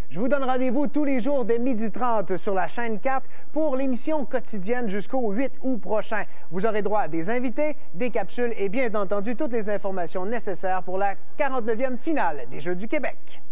Je vous donne rendez-vous tous les jours dès 12h30 sur la chaîne 4 pour l'émission quotidienne jusqu'au 8 août prochain. Vous aurez droit à des invités, des capsules et bien entendu toutes les informations nécessaires pour la 49e finale des Jeux du Québec.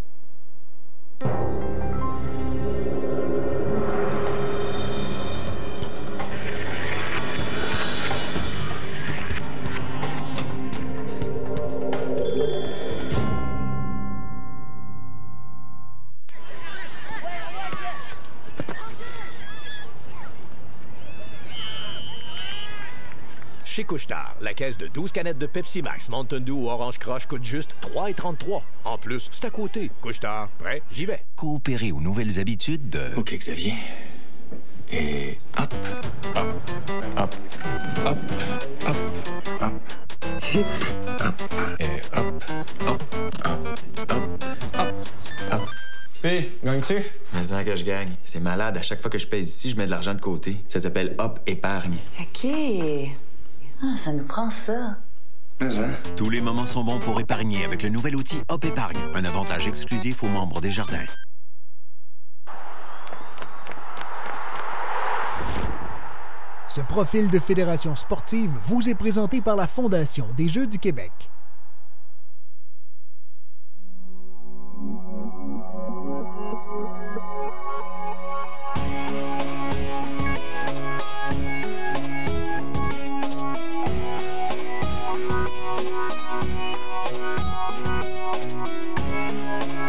Chez Couche-Tard, la caisse de 12 canettes de Pepsi Max, Mountain Dew ou Orange Crush coûte juste 3,33 $. En plus, c'est à côté. Couche-Tard, prêt? J'y vais. Coopérer aux nouvelles habitudes de... OK, Xavier. Et hop, hop, hop, hop, hop, hop, hip, hop, et hop, hop, hop, hop, hop, hop. Hé, gagnes-tu? Mais ça que je gagne. C'est malade. À chaque fois que je pèse ici, je mets de l'argent de côté. Ça s'appelle Hop Épargne. OK. Ah, ça nous prend ça. Mais hein? Tous les moments sont bons pour épargner avec le nouvel outil Hop Épargne, un avantage exclusif aux membres des Jardins. Ce profil de fédération sportive vous est présenté par la Fondation des Jeux du Québec.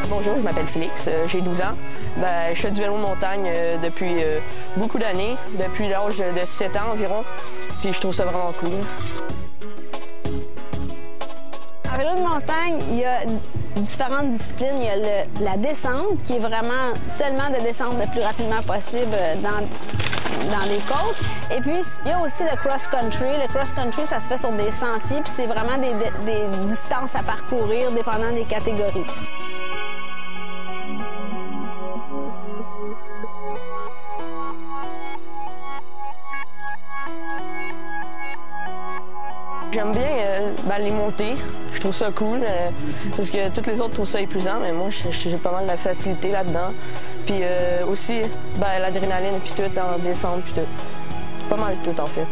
Bonjour, je m'appelle Félix, j'ai 12 ans. Je fais du vélo de montagne depuis beaucoup d'années, depuis l'âge de 7 ans environ, puis je trouve ça vraiment cool. En vélo de montagne, il y a différentes disciplines. Il y a la descente, qui est vraiment seulement de descendre le plus rapidement possible dans les côtes. Et puis, il y a aussi le cross-country. Le cross-country, ça se fait sur des sentiers, puis c'est vraiment des distances à parcourir dépendant des catégories. J'aime bien les montées, je trouve ça cool, parce que toutes les autres trouvent ça épuisant, mais moi j'ai pas mal de facilité là-dedans. Puis aussi l'adrénaline, puis tout, en descente, puis tout. Pas mal tout en fait.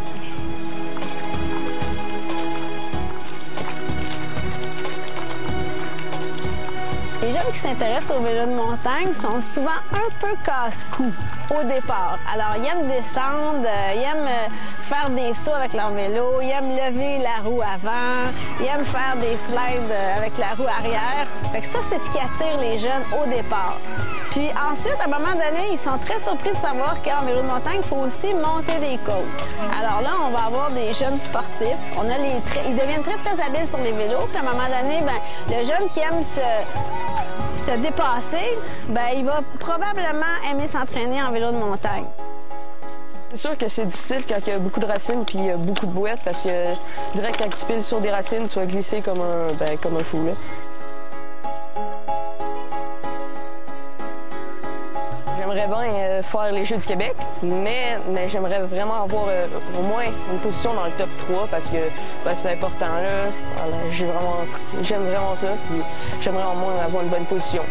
Les jeunes qui s'intéressent au vélo de montagne sont souvent un peu casse-cou au départ. Alors, ils aiment descendre, ils aiment faire des sauts avec leur vélo, ils aiment lever la roue avant, ils aiment faire des slides avec la roue arrière. Fait que ça, c'est ce qui attire les jeunes au départ. Puis ensuite, à un moment donné, ils sont très surpris de savoir qu'en vélo de montagne, il faut aussi monter des côtes. Alors là, on va avoir des jeunes sportifs. Ils deviennent très, très habiles sur les vélos. Puis à un moment donné, le jeune qui aime se dépasser, il va probablement aimer s'entraîner en vélo de montagne. C'est sûr que c'est difficile quand il y a beaucoup de racines puis beaucoup de bouettes, parce que direct quand tu piles sur des racines, tu vas glisser comme un fou, là. J'aimerais bien faire les Jeux du Québec, mais j'aimerais vraiment avoir au moins une position dans le top 3 parce que c'est important là. J'aime vraiment ça, puis j'aimerais au moins avoir une bonne position.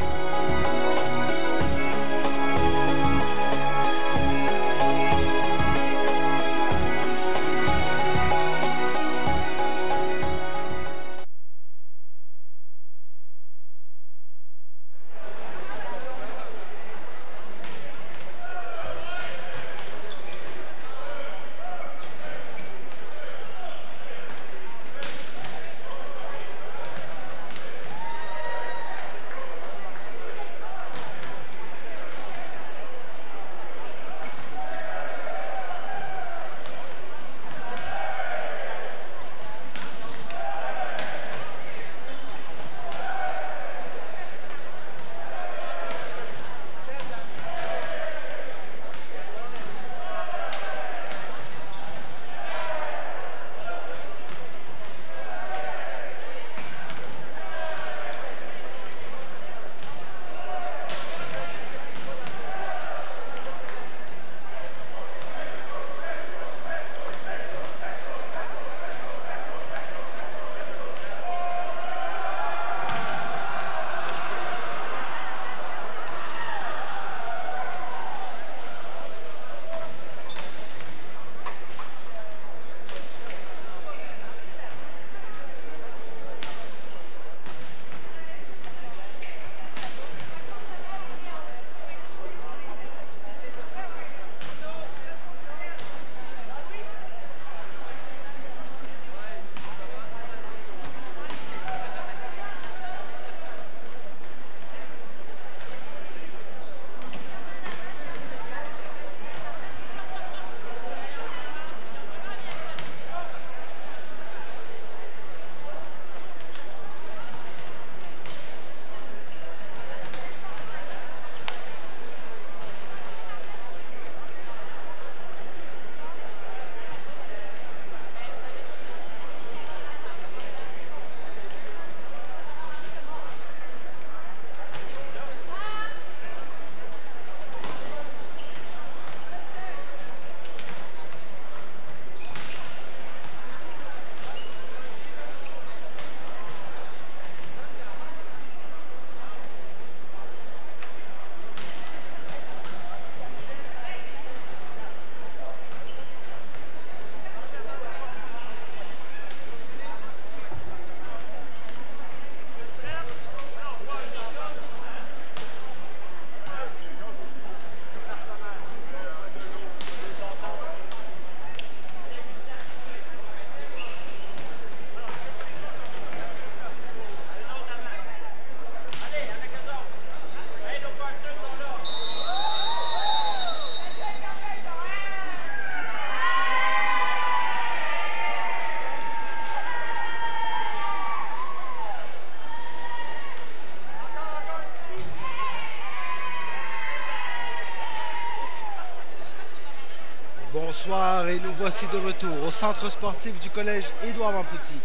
Bonsoir et nous voici de retour au centre sportif du collège Édouard Vampoutier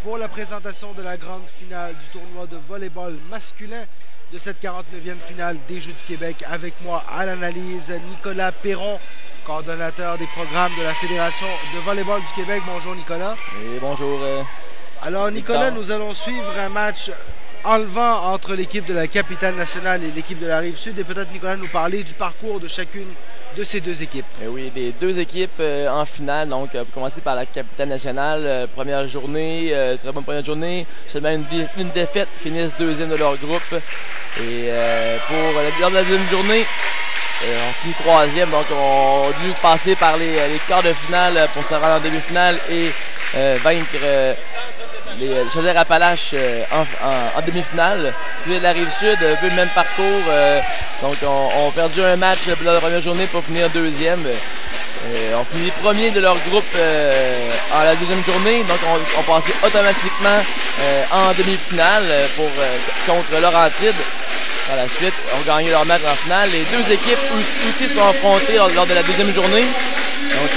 pour la présentation de la grande finale du tournoi de volleyball masculin de cette 49e finale des Jeux du Québec. Avec moi à l'analyse, Nicolas Perron, coordonnateur des programmes de la Fédération de volleyball du Québec. Bonjour Nicolas. Et bonjour. Alors Nicolas, nous allons suivre un match enlevant entre l'équipe de la capitale nationale et l'équipe de la Rive-Sud et peut-être Nicolas nous parler du parcours de chacune de ces deux équipes. Et oui, les deux équipes en finale, donc pour commencer par la capitale nationale, première journée, très bonne première journée, seulement une défaite, finissent deuxième de leur groupe. Et lors de la deuxième journée, on finit troisième, donc on a dû passer par les quarts de finale pour se rendre en demi-finale et vaincre les Chaudière-Appalaches en demi-finale. De la Rive-Sud, un peu le même parcours. Donc, on a perdu un match dans la première journée pour finir deuxième. On finit premier de leur groupe en la deuxième journée. Donc, on passait automatiquement en demi-finale contre Laurentide. Par la suite, on a gagné leur match en finale. Les deux équipes aussi sont affrontées lors de la deuxième journée. Donc,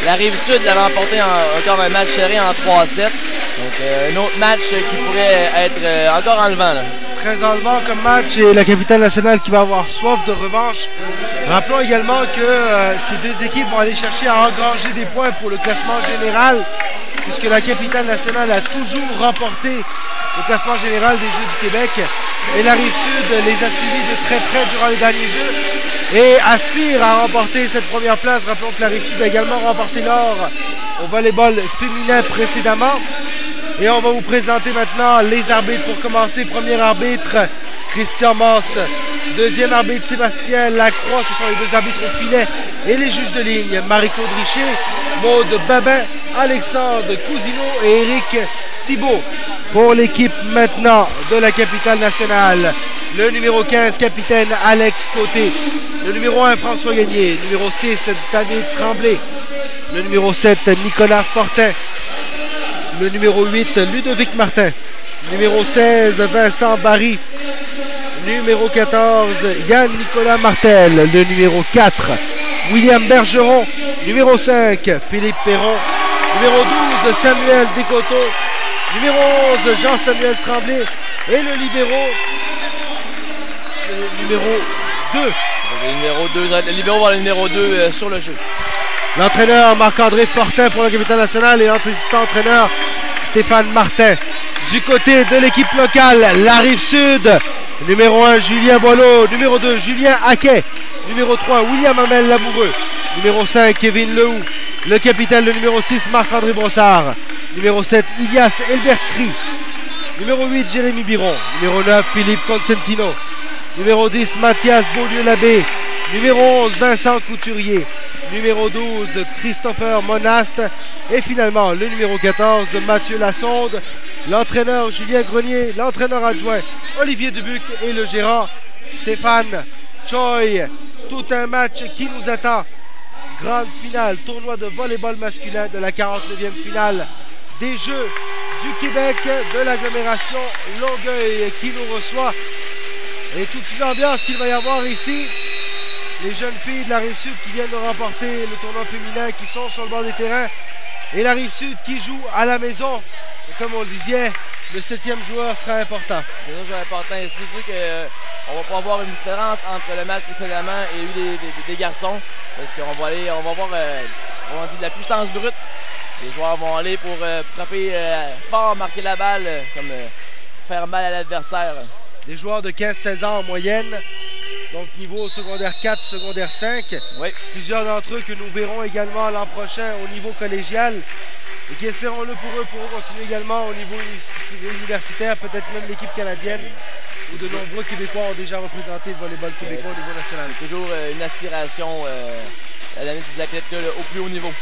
la Rive-Sud a remporté encore un match serré en 3-7. Donc, un autre match qui pourrait être encore enlevant. Là. Très enlevant comme match et la capitale nationale qui va avoir soif de revanche. Rappelons également que ces deux équipes vont aller chercher à engranger des points pour le classement général, puisque la capitale nationale a toujours remporté le classement général des Jeux du Québec. Et la Rive-Sud les a suivis de très près durant les derniers Jeux et aspire à remporter cette première place. Rappelons que la Rive-Sud a également remporté l'or au volleyball féminin précédemment. Et on va vous présenter maintenant les arbitres pour commencer. Premier arbitre, Christian Masse. Deuxième arbitre, Sébastien Lacroix. Ce sont les deux arbitres au filet et les juges de ligne, Marie-Claude Richer, Maude Babin, Alexandre Cousineau et Éric Thibault. Pour l'équipe maintenant de la capitale nationale, le numéro 15, capitaine Alex Côté. Le numéro 1, François Gagné. Numéro 6, David Tremblay. Le numéro 7, Nicolas Fortin. Le numéro 8, Ludovic Martin. Numéro 16, Vincent Barry. Numéro 14, Yann-Nicolas Martel. Le numéro 4, William Bergeron. Numéro 5, Philippe Perron. Numéro 12, Samuel Descoteaux. Numéro 11, Jean-Samuel Tremblay. Et le numéro 2. Le libéro va le numéro 2 sur le jeu. L'entraîneur Marc-André Fortin pour la capitale nationale et l'assistant entraîneur Stéphane Martin. Du côté de l'équipe locale, la Rive-Sud, numéro 1, Julien Boileau. Numéro 2, Julien Haquet. Numéro 3, William Amel Lamoureux. Numéro 5, Kevin Lehoux. Le capitaine, le numéro 6, Marc-André Brossard. Numéro 7, Ilias Elbert-Cry. Numéro 8, Jérémy Biron. Numéro 9, Philippe Constantino. Numéro 10, Mathias Beaulieu-Labbé. Numéro 11, Vincent Couturier. Numéro 12, Christopher Monaste. Et finalement, le numéro 14, Mathieu Lassonde. L'entraîneur Julien Grenier. L'entraîneur adjoint Olivier Dubuc. Et le gérant Stéphane Choi. Tout un match qui nous attend. Grande finale, tournoi de volleyball masculin de la 49e finale des Jeux du Québec de l'agglomération Longueuil qui nous reçoit. Et toute une ambiance qu'il va y avoir ici. Les jeunes filles de la Rive-Sud qui viennent de remporter le tournoi féminin, qui sont sur le bord des terrains. Et la Rive-Sud qui joue à la maison. Et comme on le disait, le 7e joueur sera important. C'est ça, important ici, vu qu'on va pas avoir une différence entre le match précédemment et des garçons. Parce qu'on va voir on dit de la puissance brute. Les joueurs vont aller pour frapper fort, marquer la balle, comme faire mal à l'adversaire. Des joueurs de 15-16 ans en moyenne. Donc niveau secondaire 4, secondaire 5. Oui. Plusieurs d'entre eux que nous verrons également l'an prochain au niveau collégial. Et qui, espérons-le pour eux, pourront continuer également au niveau universitaire, peut-être même l'équipe canadienne, où de nombreux Québécois ont déjà représenté le volleyball québécois au niveau national. C'est toujours une aspiration à l'année de ces athlètes-là au plus haut niveau.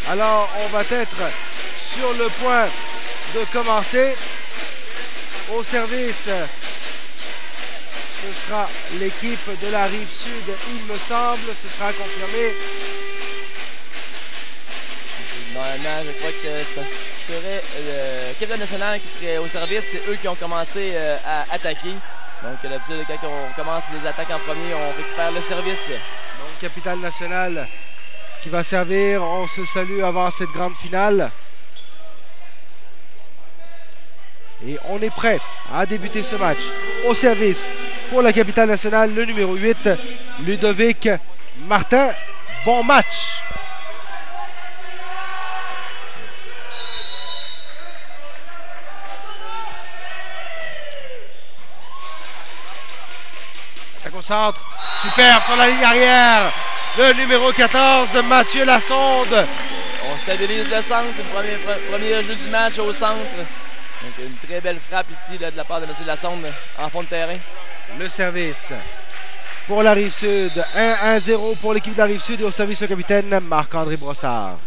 Alors, on va être sur le point de commencer. Au service, ce sera l'équipe de la Rive-Sud, il me semble, ce sera confirmé. Normalement, je crois que ça serait l'équipe nationale qui serait au service. C'est eux qui ont commencé à attaquer. Donc, d'habitude, quand on commence les attaques en premier, on récupère le service. Donc, Capitale Nationale qui va servir. On se salue avant cette grande finale. Et on est prêt à débuter ce match. Au service pour la Capitale Nationale, le numéro 8, Ludovic Martin. Bon match. Attaque au centre. Superbe sur la ligne arrière. Le numéro 14, Mathieu Lassonde. On stabilise le centre. Premier jeu du match au centre. Donc une très belle frappe ici là, de la part de M. Lassonde en fond de terrain. Le service pour la Rive-Sud. 1-0 pour l'équipe de la Rive-Sud et au service le capitaine Marc-André Brossard.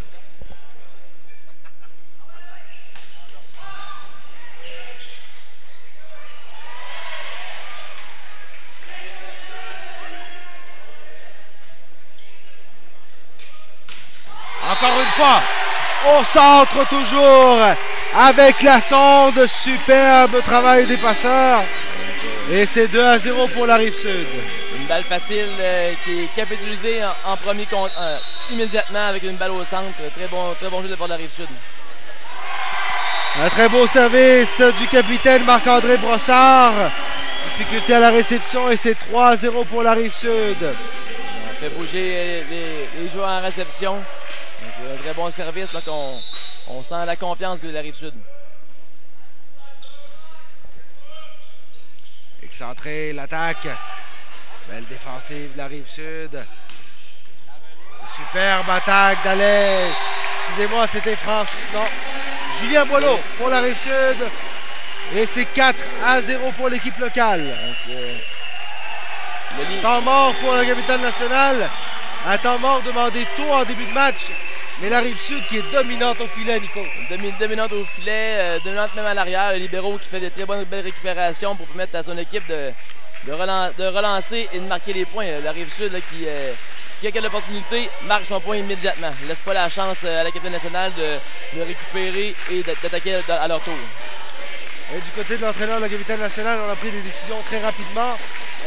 Encore une fois, au centre toujours. Avec Lassonde, superbe travail des passeurs. Et c'est 2-0 pour la Rive-Sud. Une balle facile qui est capitalisée en premier compte immédiatement avec une balle au centre. Très bon jeu de la part de la Rive-Sud. Un très beau service du capitaine Marc-André Brossard. Difficulté à la réception et c'est 3-0 pour la Rive-Sud. On fait bouger les joueurs en réception. Donc, un très bon service. Donc on sent la confiance de la Rive-Sud. Excentré, l'attaque. Belle défensive de la Rive-Sud. Superbe attaque d'Alain. Excusez-moi, c'était France. Non. Julien Boileau pour la Rive-Sud. Et c'est 4-0 pour l'équipe locale. Temps mort pour la Capitale Nationale. Un temps mort demandé tôt en début de match. Mais la Rive-Sud qui est dominante au filet, Nico. Dominante au filet, dominante même à l'arrière. Le libéro qui fait des très belles récupérations pour permettre à son équipe de relancer et de marquer les points. La Rive-Sud qui a quelle opportunité, marque son point immédiatement. Ne laisse pas la chance à la Capitale Nationale de récupérer et d'attaquer à leur tour. Et du côté de l'entraîneur de la Capitale Nationale, on a pris des décisions très rapidement.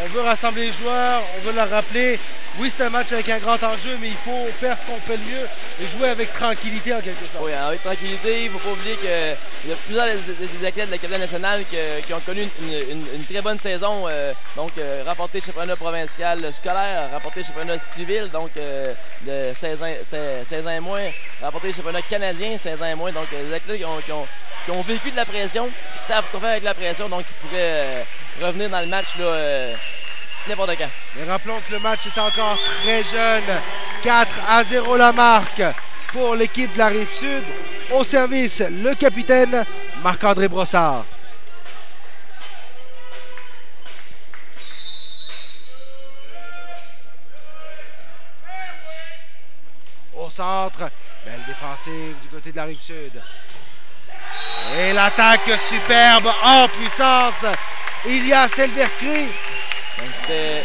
On veut rassembler les joueurs, on veut leur rappeler. Oui, c'est un match avec un grand enjeu, mais il faut faire ce qu'on fait le mieux et jouer avec tranquillité en quelque sorte. Oui, avec tranquillité, il ne faut pas oublier qu'il y a plusieurs des athlètes de la Capitale Nationale qui ont connu une très bonne saison. Donc, remporté le championnat provincial scolaire, remporté le championnat civil, donc de 16 ans et moins, remporté le championnat canadien, 16 ans et moins. Donc, les athlètes qui ont vécu de la pression, qui savent quoi faire avec la pression, donc ils pourraient revenir dans le match là, n'importe quand. Et rappelons que le match est encore très jeune. 4-0 la marque pour l'équipe de la Rive-Sud. Au service, le capitaine Marc-André Brossard. Au centre, belle défensive du côté de la Rive-Sud. Et l'attaque superbe en puissance. Ilias Elbercry. Donc c'était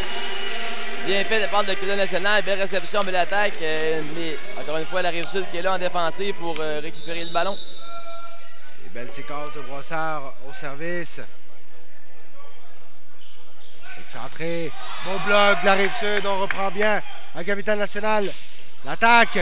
bien fait de part de la Capitale Nationale, belle réception, belle attaque. Mais encore une fois, la Rive-Sud qui est là en défensive pour récupérer le ballon. Et belle séquence de Brossard au service. Excentré, bon bloc de la Rive-Sud, on reprend bien la Capitale Nationale. L'attaque.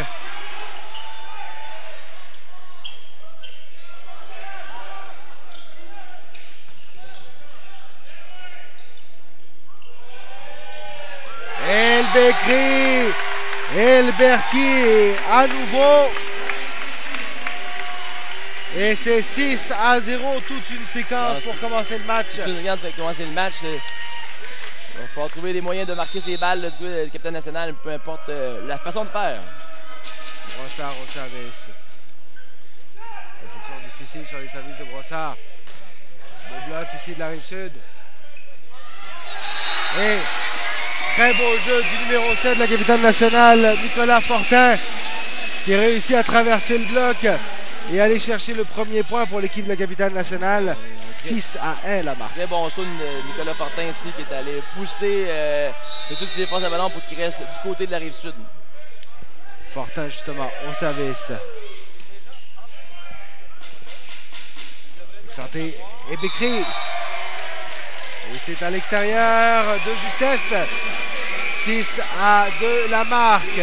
Elbercry à nouveau. Et c'est 6-0, toute une séquence pour commencer le match. Pour commencer le match, il va falloir trouver des moyens de marquer ses balles du Capitale Nationale, peu importe la façon de faire. Brossard au service. Réception difficile sur les services de Brossard. Le bloc ici de la Rive-Sud. Et très beau jeu du numéro 7 de la Capitale Nationale, Nicolas Fortin, qui réussit à traverser le bloc et aller chercher le premier point pour l'équipe de la Capitale Nationale. 6-1 la marque. Très bon saut de Nicolas Fortin ici qui est allé pousser de toutes ses défenses de ballon pour qu'il reste du côté de la Rive-Sud. Fortin justement au service. Santé et Bécry. Et c'est à l'extérieur de justesse. 6-2 la marque.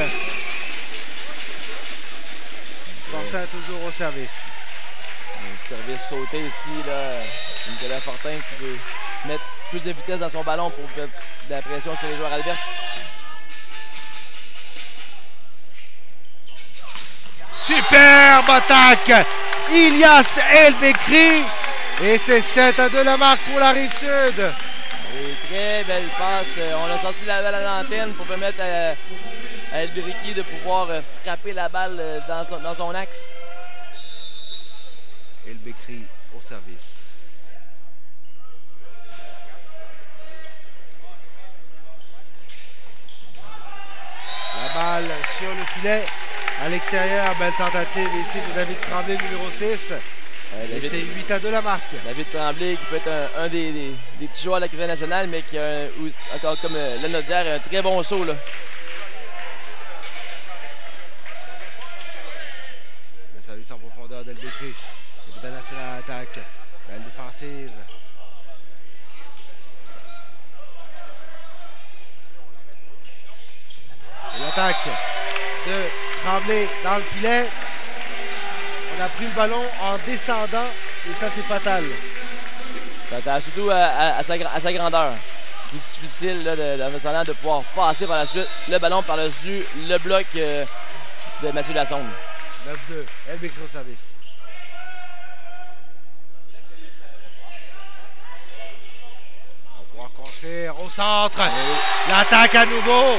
Fortin toujours au service. Un service sauté ici, là. Nicolas Fortin qui veut mettre plus de vitesse dans son ballon pour mettre de la pression sur les joueurs adverses. Superbe attaque! Ilias El Bekri. Et c'est 7-2 la marque pour la Rive-Sud. Et très belle passe. On a sorti la balle à l'antenne pour permettre à El Bekri de pouvoir frapper la balle dans son axe. El Bekri au service. La balle sur le filet. À l'extérieur, belle tentative ici de David Tremblay, numéro 6. Et c'est 8-2 la marque. David Tremblay qui peut être un des petits joueurs de la capitale nationale, mais qui a encore comme Lanaudière, un très bon saut. Là. Le service en profondeur d'El Bekri. La capitale nationale attaque. Belle défensive. Et l'attaque de Tremblay dans le filet. On a pris le ballon en descendant et ça c'est fatal. Fatal, surtout à sa grandeur. C'est difficile là, de pouvoir passer par la suite le ballon par-dessus le bloc de Mathieu Lassonde. 9-2, El Bekri au service. On va pouvoir construire au centre. L'attaque à nouveau.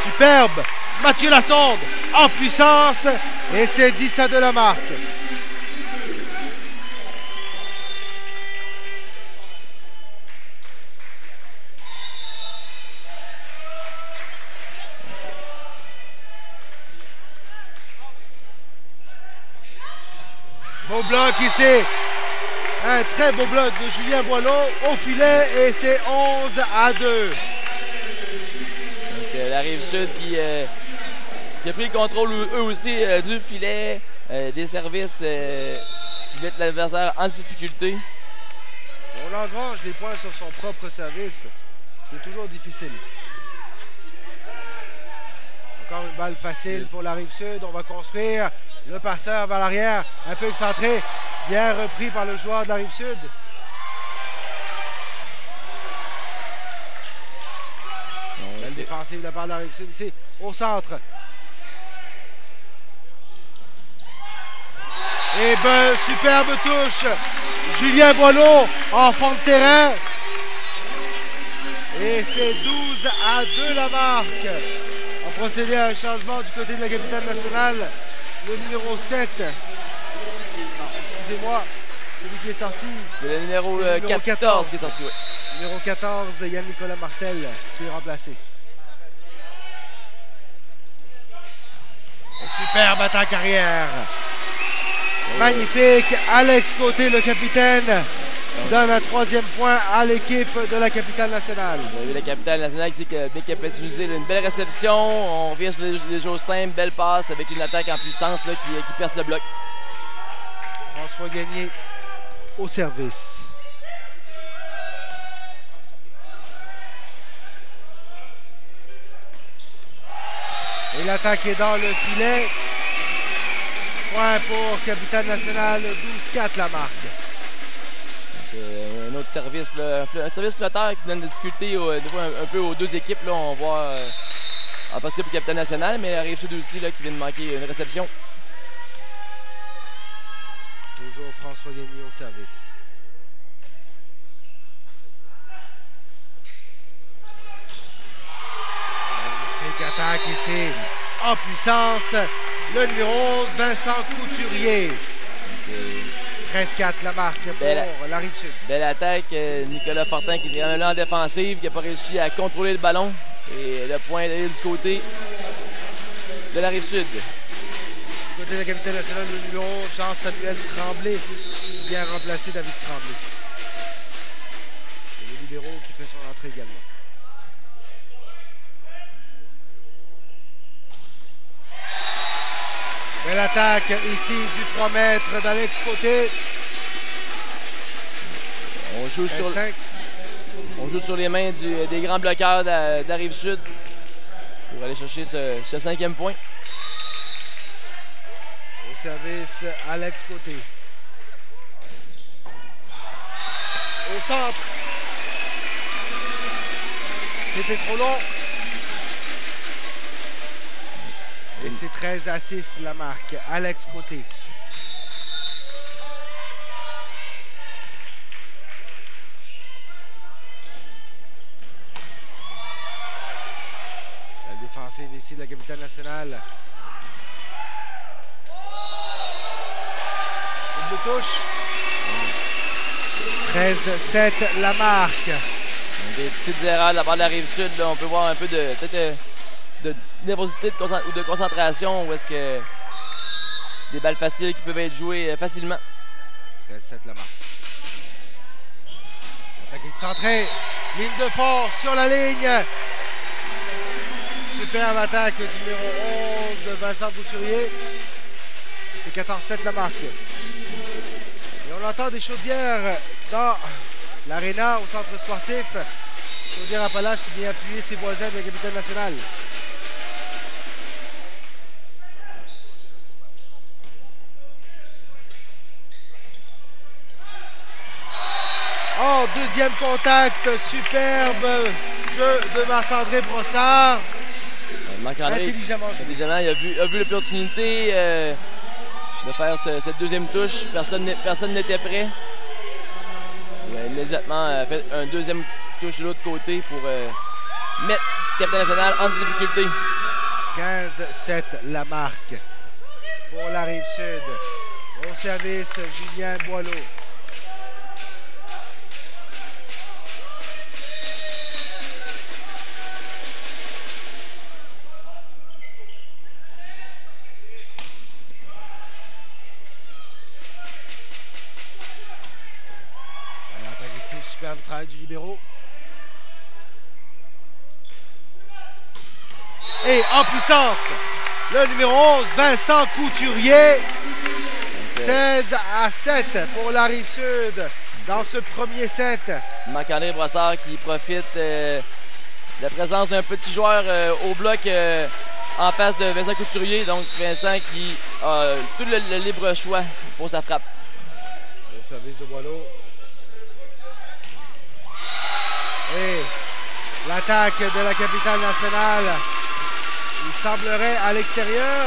Superbe. Mathieu Lassonde en puissance et c'est 10-2 la marque. Beau bloc ici. Un très beau bloc de Julien Boileau au filet et c'est 11-2. Donc, la Rive-Sud qui a pris le contrôle eux aussi du filet, des services qui mettent l'adversaire en difficulté. On engrange des points sur son propre service, ce qui est toujours difficile. Encore une balle facile pour la Rive-Sud. On va construire le passeur vers l'arrière, un peu excentré, bien repris par le joueur de la Rive-Sud. Belle défensive de la part de la Rive-Sud ici, au centre. Et ben, superbe touche. Julien Boileau en fond de terrain. Et c'est 12-2 la marque. On va procéder à un changement du côté de la capitale nationale. Le numéro 7. Excusez-moi, celui qui est sorti. C'est le numéro 14 qui est sorti, oui. Numéro 14, Yann-Nicolas Martel qui est remplacé. Superbe attaque arrière. Magnifique. Alex Côté, le capitaine, donne un 3e point à l'équipe de la capitale nationale. Vous avez la capitale nationale qui est bien capitalisée. Une belle réception. On revient sur les jeux simples. Belle passe avec une attaque en puissance là, qui perce le bloc. François Gagné au service. Et l'attaque est dans le filet. Point pour capitale nationale, 12-4 la marque. Un autre service, là, un service flotteur qui donne des difficultés un peu aux deux équipes. Là, on voit en particulier pour capitale nationale, mais la Rive-Sud aussi là, qui vient de manquer une réception. Toujours François Gagné au service. Magnifique attaque ici. En puissance, le numéro 11, Vincent Couturier. 13-4 la marque pour la Rive-Sud. Belle attaque, Nicolas Fortin qui est vraiment là en défensive, qui n'a pas réussi à contrôler le ballon. Et le point est du côté de la Rive-Sud. Du côté de la capitale nationale, le numéro 11, Jean-Samuel Tremblay, qui vient remplacer David Tremblay. Et le libéro qui fait son entrée également. Belle attaque ici du 3 mètres d'Alex Côté. On joue sur les mains des grands bloqueurs de la Rive-Sud. pour aller chercher ce 5e point. Au service, Alex Côté. Au centre. C'était trop long. Et c'est 13-6 la marque. Alex Côté. La défensive ici de la capitale nationale. Double touche. 13-7 la marque. Des petites erreurs de la part de la Rive-Sud. On peut voir un peu de nervosité ou de concentration, où est-ce que des balles faciles qui peuvent être jouées facilement. 13-7 la marque. Attaque excentrée. Ligne de fond sur la ligne. Superbe attaque du numéro 11 de Vincent Couturier. C'est 14-7 la marque. Et on entend des chaudières dans l'aréna au centre sportif. Chaudière Appalaches qui vient appuyer ses voisins de la capitale nationale. Oh, deuxième contact, superbe jeu de Marc-André Brossard. Marc-André, intelligemment joué. Intelligemment, il a vu l'opportunité de faire cette deuxième touche. Personne n'était prêt. Il a immédiatement fait un deuxième touche de l'autre côté pour mettre le Capitaine National en difficulté. 15-7 la marque pour la Rive-Sud. Au service, Julien Boileau. Superbe travail du libéro. Et en puissance, le numéro 11, Vincent Couturier. 16-7 pour la Rive-Sud dans ce premier set. Marc-André Brossard qui profite de la présence d'un petit joueur au bloc en face de Vincent Couturier. Donc Vincent qui a tout le libre choix pour sa frappe. Au service de Boileau. Et l'attaque de la capitale nationale, il semblerait à l'extérieur.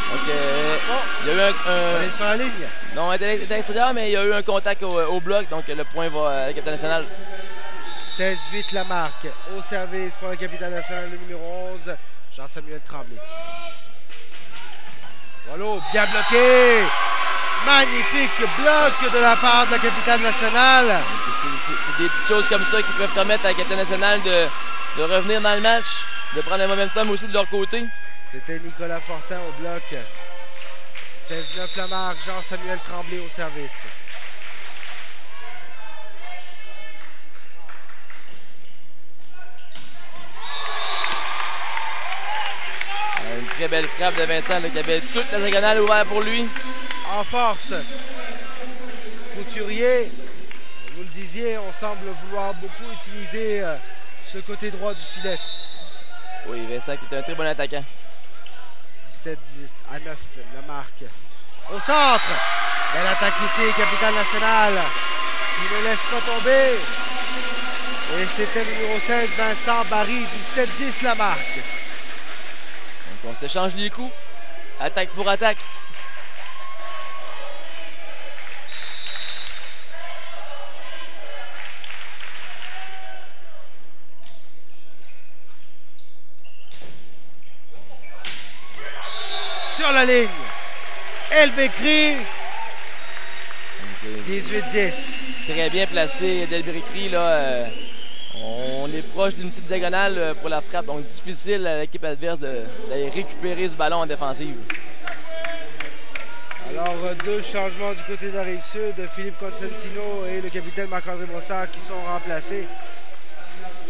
Donc, il y a eu elle est sur la ligne. Non, elle était à l'extérieur, mais il y a eu un contact au bloc, donc le point va à la capitale nationale. 16-8 la marque. Au service pour la capitale nationale, le numéro 11, Jean-Samuel Tremblay. Voilà, bien bloqué. Magnifique bloc de la part de la capitale nationale. C'est des petites choses comme ça qui peuvent permettre à la capitale nationale de revenir dans le match, de prendre le momentum aussi de leur côté. C'était Nicolas Fortin au bloc. 16-9 la marque, Jean-Samuel Tremblay au service. Une très belle frappe de Vincent qui avait toute la diagonale ouverte pour lui. En force. Couturier, vous le disiez, on semble vouloir beaucoup utiliser ce côté droit du filet. Oui, Vincent qui est un très bon attaquant. 17-9 la marque. Au centre. Belle attaque ici, capitale nationale. Il ne laisse pas tomber. Et c'était le numéro 16, Vincent Barry, 17-10 la marque. Donc on s'échange les coups. Attaque pour attaque. Sur la ligne. El Bekri. 18-10. Très bien placé, Del Bécry, là. On est proche d'une petite diagonale pour la frappe, donc difficile à l'équipe adverse d'aller récupérer ce ballon en défensive. Alors, deux changements du côté de la Rive-Sud. Philippe Constantino et le capitaine Marc-André Brossard qui sont remplacés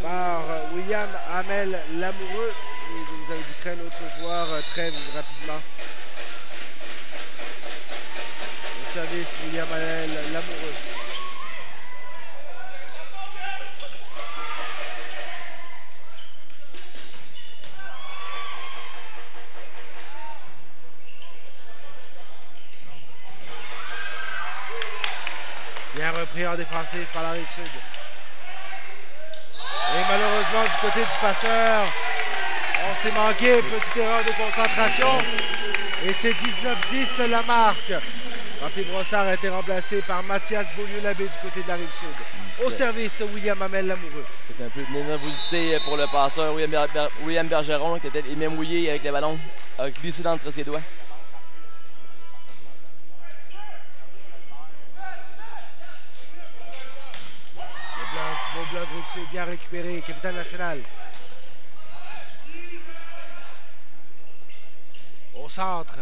par William Hamel Lamoureux. Et je vous indiquerai un autre joueur très rapidement. Au service, William Hamel Lamoureux. repris en défensif par la Rive-Sud. Et malheureusement, du côté du passeur, on s'est manqué. Petite erreur de concentration. Et c'est 19-10 la marque. Rempli Brossard a été remplacé par Mathias Beaulieu-Labbé du côté de la Rive-Sud. Au service, William Hamel Lamoureux. C'est un peu de nervosité pour le passeur William Bergeron qui était même mouillé avec le ballon, a glissé entre ses doigts. Beau bloc Rive-Sud, bien récupéré, capitaine national. Au centre.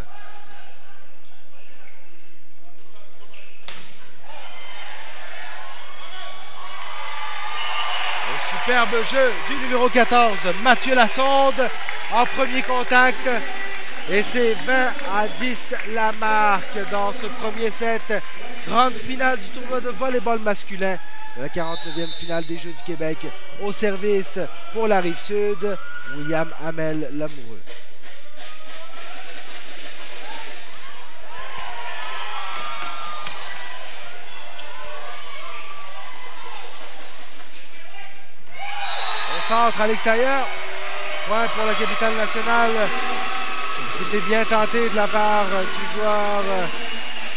Superbe jeu du numéro 14, Mathieu Lassonde, en premier contact. Et c'est 20-10 la marque dans ce premier set. Grande finale du tournoi de volleyball masculin. La 49e finale des Jeux du Québec. Au service pour la Rive-Sud, William Hamel Lamoureux. Centre à l'extérieur. Point pour la capitale nationale. C'était bien tenté de la part du joueur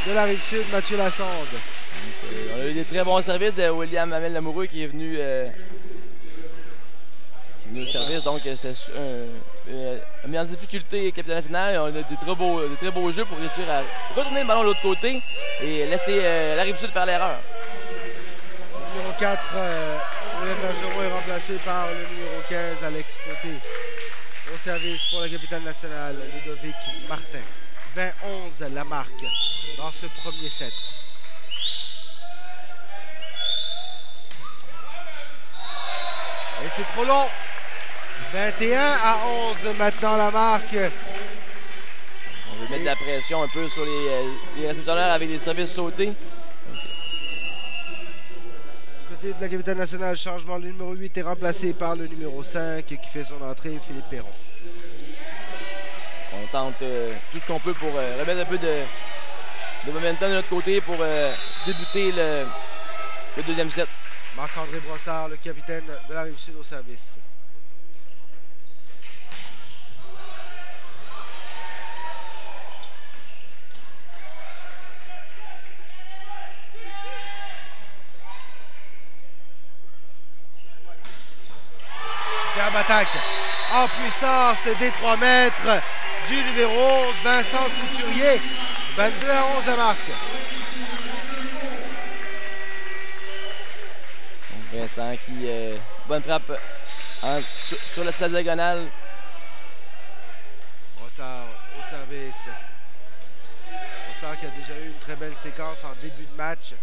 de la Rive-Sud, Mathieu Lassonde. On a eu des très bons services de William Hamel Lamoureux qui est venu au service. Donc c'était mis en difficulté capitale nationale. On a des très beaux jeux pour réussir à retourner le ballon de l'autre côté et laisser la Rive-Sud faire l'erreur. Numéro 4. William Bergeron est remplacé par le numéro 15, Alex Côté. Au service pour la capitale nationale, Ludovic Martin. 20-11 la marque dans ce premier set. Et c'est trop long. 21-11 maintenant la marque. On veut mettre de la pression un peu sur les récepteurs avec des services sautés. De la capitale nationale, changement, le numéro 8 est remplacé par le numéro 5 qui fait son entrée, Philippe Perron. On tente tout ce qu'on peut pour remettre un peu de momentum de notre côté pour débuter le deuxième set. Marc-André Brossard, le capitaine de la Rive-Sud au service. Attaque en puissance des 3 mètres du numéro 11, Vincent Couturier. 22-11 la marque. Vincent qui bonne frappe sur la salle diagonale. Brossard au service. Brossard qui a déjà eu une très belle séquence en début de match.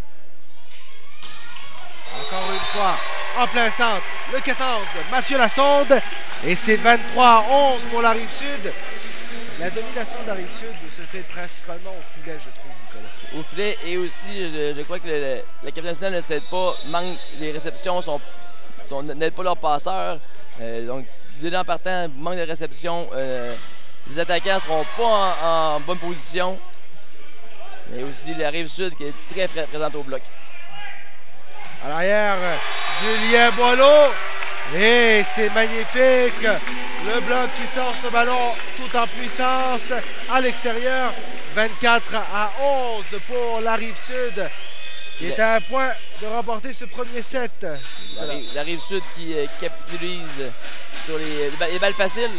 Encore une fois, en plein centre, le 14, Mathieu Lassonde. Et c'est 23-11 pour la Rive-Sud. La domination de la Rive-Sud se fait principalement au filet, je trouve, Nicolas. Au filet et aussi, je crois que la capitale nationale ne cède pas, les réceptions n'aident pas leurs passeurs. Donc, déjà en partant, manque de réception. Les attaquants ne seront pas en bonne position. Mais aussi la Rive-Sud qui est très présente au bloc. À l'arrière, Julien Boileau. Et c'est magnifique. Le bloc qui sort ce ballon tout en puissance à l'extérieur. 24-11 pour la Rive-Sud qui est à un point de remporter ce premier set. La Rive-Sud qui capitalise sur les balles faciles.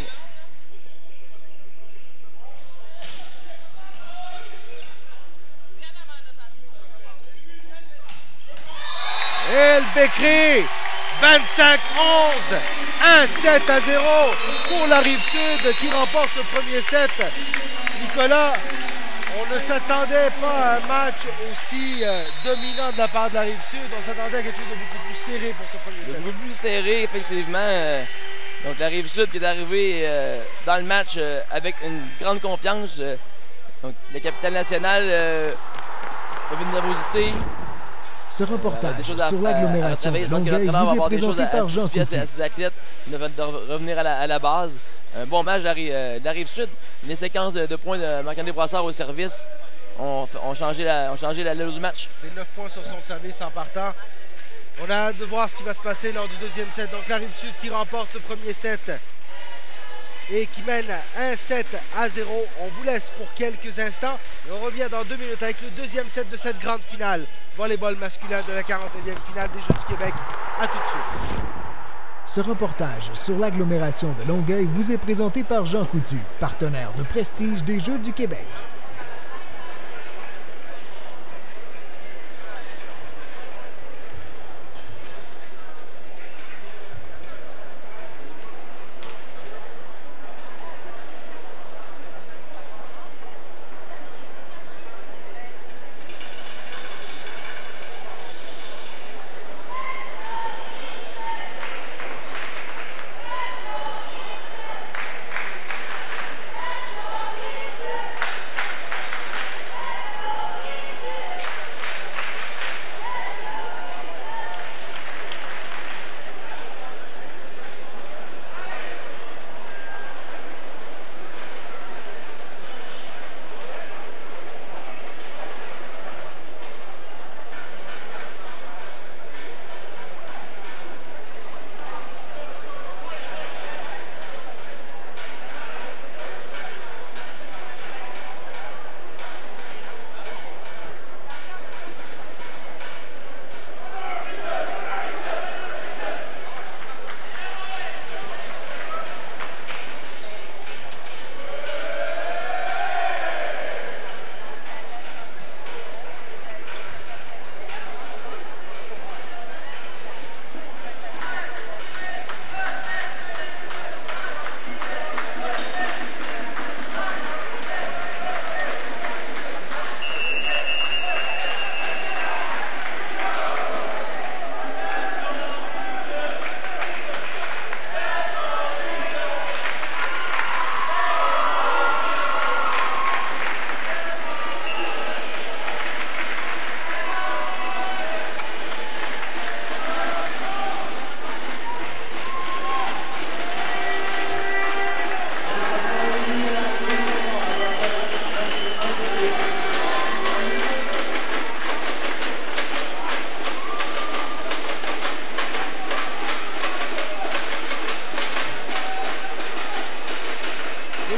Et le Bécré, 25-11, 1-7-0 pour la Rive-Sud qui remporte ce premier set. Nicolas, on ne s'attendait pas à un match aussi dominant de la part de la Rive-Sud. On s'attendait à quelque chose de beaucoup plus serré pour ce premier set. Beaucoup plus serré, effectivement. Donc la Rive-Sud qui est arrivée dans le match avec une grande confiance. Donc la capitale nationale avait une nervosité. Ce reportage sur l'agglomération de Longueuil vous est présenté par Jean Coutu. À ses athlètes de revenir à la base. Un bon match de la Rive-Sud. Les séquences de points de Marc-André Brossard au service ont changé l'allure du match. C'est 9 points sur son service en partant. On a hâte de voir ce qui va se passer lors du deuxième set. Donc la Rive-Sud qui remporte ce premier set et qui mène 1-7 à 0. On vous laisse pour quelques instants et on revient dans 2 minutes avec le deuxième set de cette grande finale. Volleyball masculin de la 49e finale des Jeux du Québec. À tout de suite. Ce reportage sur l'agglomération de Longueuil vous est présenté par Jean Coutu, partenaire de prestige des Jeux du Québec.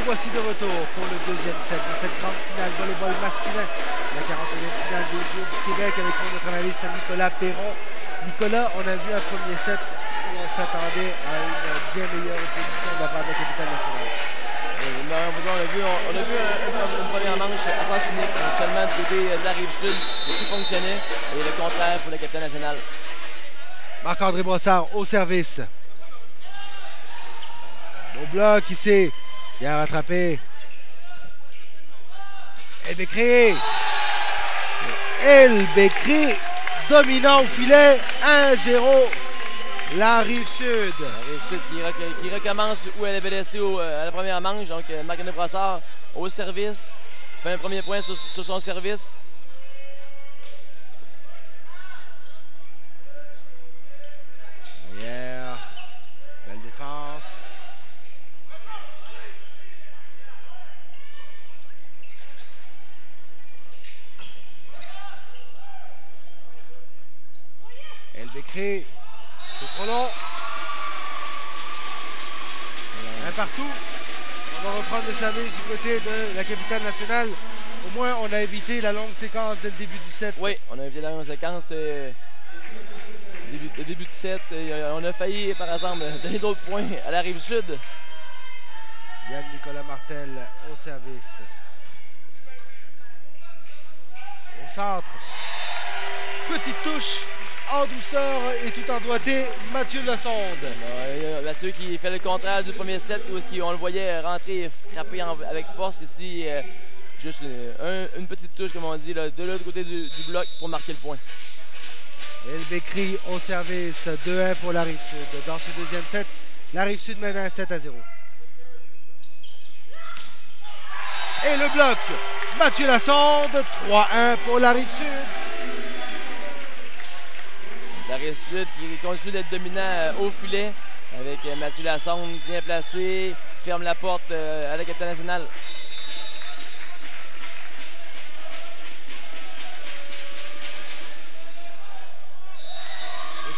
Voici de retour pour le deuxième set de cette grande finale volleyball masculin, la 41e finale des Jeux du Québec avec notre analyste Nicolas Perron. Nicolas, on a vu un premier set où on s'attendait à une bien meilleure opposition de la part de la capitale nationale. On a vu une première manche à sens unique, seulement du côté de la Rive-Sud, qui fonctionnait, et le contraire pour la capitale nationale. Marc-André Brossard au service. Au bloc ici. Bien rattrapé. El Bekri. El Bekri dominant au filet. 1-0. La Rive-Sud. La Rive-Sud qui recommence où elle avait laissé à la première manche. Donc Marc-André Brossard au service. Fait un premier point sur son service. Derrière. Belle défense. El Bekri, c'est trop long. Un partout. On va reprendre le service du côté de la capitale nationale. Au moins, on a évité la longue séquence dès le début du set. Oui, on a évité la longue séquence. Le début du set. On a failli, par exemple, donner d'autres points à la Rive-Sud. Yann-Nicolas Martel au service. Au centre. Petite touche. En douceur et tout en doigté, Mathieu Lassonde. Mathieu qui fait le contraire du premier set où on le voyait rentrer et frapper avec force. Ici, juste une petite touche, comme on dit, là, de l'autre côté du bloc pour marquer le point. El Bekri au service, 2-1 pour la Rive-Sud. Dans ce deuxième set, la Rive-Sud mène un 7-0. Et le bloc, Mathieu Lassonde, 3-1 pour la Rive-Sud. La Rive-Sud qui continue d'être dominant au filet avec Mathieu Lassonde bien placé, ferme la porte à la capitale nationale.